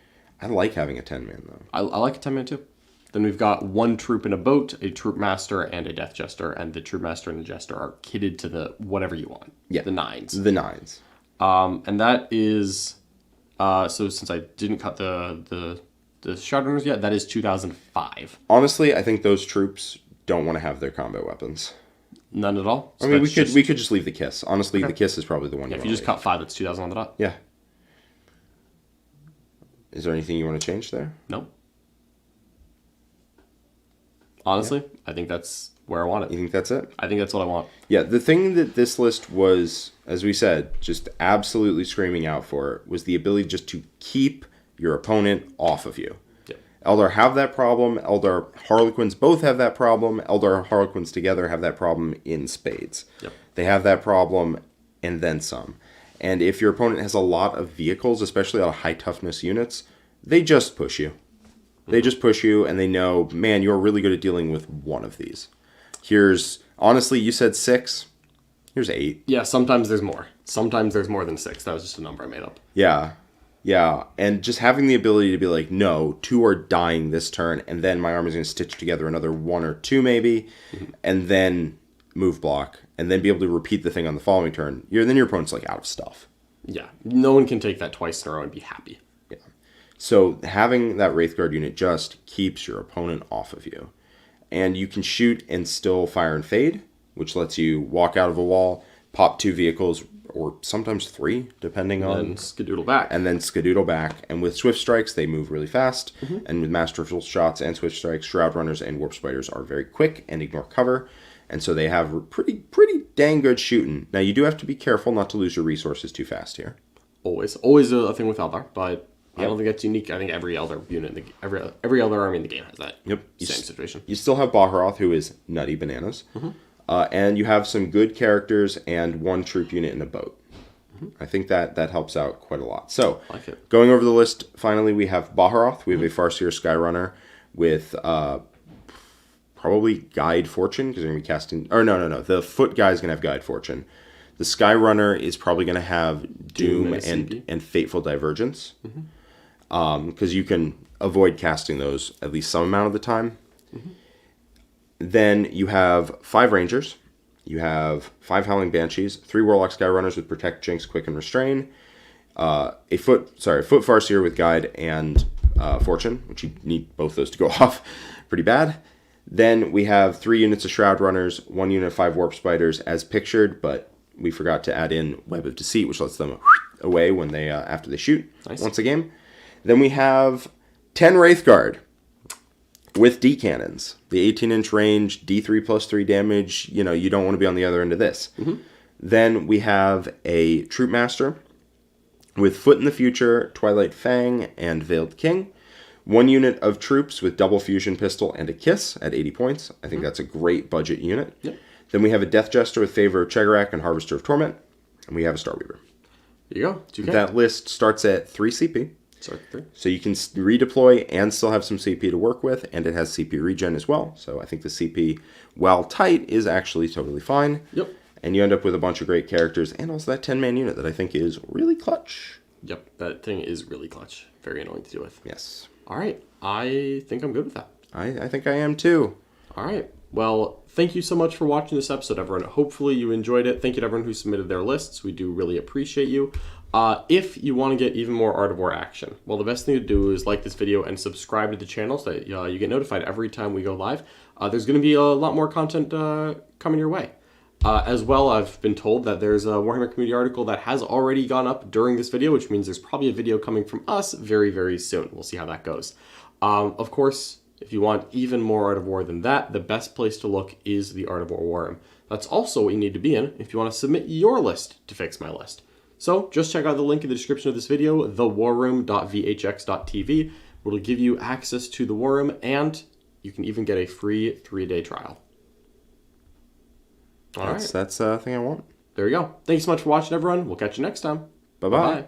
I like having a 10-man, though. I like a 10-man, too. Then we've got 1 troop in a boat, a troop master, and a death jester, and the troop master and the jester are kitted to the whatever you want. Yeah. The 9s. The 9s. And that is... so since I didn't cut the Shroud Runners yet, that is 2005. Honestly, I think those troops don't want to have their combat weapons. None at all? So I mean, we could just leave the Kiss. Honestly, the Kiss is probably the one if you just cut 5, that's 2000 on the dot. Yeah. Is there anything you want to change there? No. Honestly, I think that's where I want it. You think that's it? I think that's what I want. Yeah, the thing that this list was, as we said, just absolutely screaming out for was the ability just to keep your opponent off of you. Yep. Eldar have that problem. Eldar Harlequins both have that problem. Eldar Harlequins together have that problem in spades. Yep. They have that problem and then some. And if your opponent has a lot of vehicles, especially a lot of high toughness units, they just push you. They just push you, and they know, man, you're really good at dealing with one of these. Here's, honestly, you said 6. Here's 8. Yeah, sometimes there's more. Sometimes there's more than 6. That was just a number I made up. Yeah. Yeah. And just having the ability to be like, no, 2 are dying this turn, and then my army's going to stitch together another 1 or 2 maybe, and then move block, and then be able to repeat the thing on the following turn. Then your opponent's like out of stuff. Yeah. No one can take that twice in a row and be happy. Yeah. So having that Wraithguard unit just keeps your opponent off of you. And you can shoot and still fire and fade, which lets you walk out of a wall, pop 2 vehicles, or sometimes 3, depending on... And skedoodle back. And then skedoodle back. And with Swift Strikes, they move really fast. And with Masterful Shots and Swift Strikes, Shroud Runners and Warp Spiders are very quick and ignore cover. And so they have pretty dang good shooting. Now, you do have to be careful not to lose your resources too fast here. Always a thing with Eldar, but I don't think that's unique. I think every Eldar unit, every Eldar army in the game has that same situation. You still have Baharoth, who is nutty bananas. And you have some good characters and 1 troop unit in a boat. I think that helps out quite a lot. So, I like it. Going over the list, finally we have Baharoth. We have a Farseer Skyrunner with probably Guide Fortune, because they're going to be casting... Or no. The Foot guy is going to have Guide Fortune. The Skyrunner is probably going to have Doom and Fateful Divergence. Because you can avoid casting those at least some amount of the time. Then you have 5 Rangers. You have 5 Howling Banshees, 3 Warlock Skyrunners with Protect, Jinx, Quick, and Restrain. A Foot Farseer with Guide and Fortune, which you need both those to go off pretty bad. Then we have 3 units of Shroud Runners, 1 unit of 5 Warp Spiders as pictured, but we forgot to add in Web of Deceit, which lets them away when they after they shoot once a game. Then we have 10 Wraithguard with D cannons. The 18-inch range, D3 plus 3 damage. You don't want to be on the other end of this. Then we have a Troop Master with Foot in the Future, Twilight Fang, and Veiled King. 1 unit of troops with double fusion pistol and a kiss at 80 points. I think that's a great budget unit. Then we have a Death Jester with Favor of Chegarak and Harvester of Torment. And we have a Star Weaver. There you go. 2K. That list starts at 3 CP. Sorry, 3. So you can redeploy and still have some CP to work with, and it has CP regen as well. So I think the CP, while tight, is actually totally fine. Yep. And you end up with a bunch of great characters, and also that 10-man unit that I think is really clutch. Yep, that thing is really clutch. Very annoying to deal with. Yes. All right, I think I'm good with that. I think I am too. All right. Well, thank you so much for watching this episode, everyone. Hopefully you enjoyed it. Thank you to everyone who submitted their lists. We do really appreciate you. If you want to get even more Art of War action, well, the best thing to do is like this video and subscribe to the channel so that you get notified every time we go live. There's going to be a lot more content coming your way. As well, I've been told that there's a Warhammer community article that has already gone up during this video, which means there's probably a video coming from us very, very soon. We'll see how that goes. Of course, if you want even more Art of War than that, the best place to look is the Art of War War Room. That's also what you need to be in if you want to submit your list to Fix My List. So just check out the link in the description of this video, thewarroom.vhx.tv, which will give you access to the War Room, and you can even get a free 3-day trial. That's the thing I want. There you go. Thanks so much for watching, everyone. We'll catch you next time. Bye-bye. Bye-bye.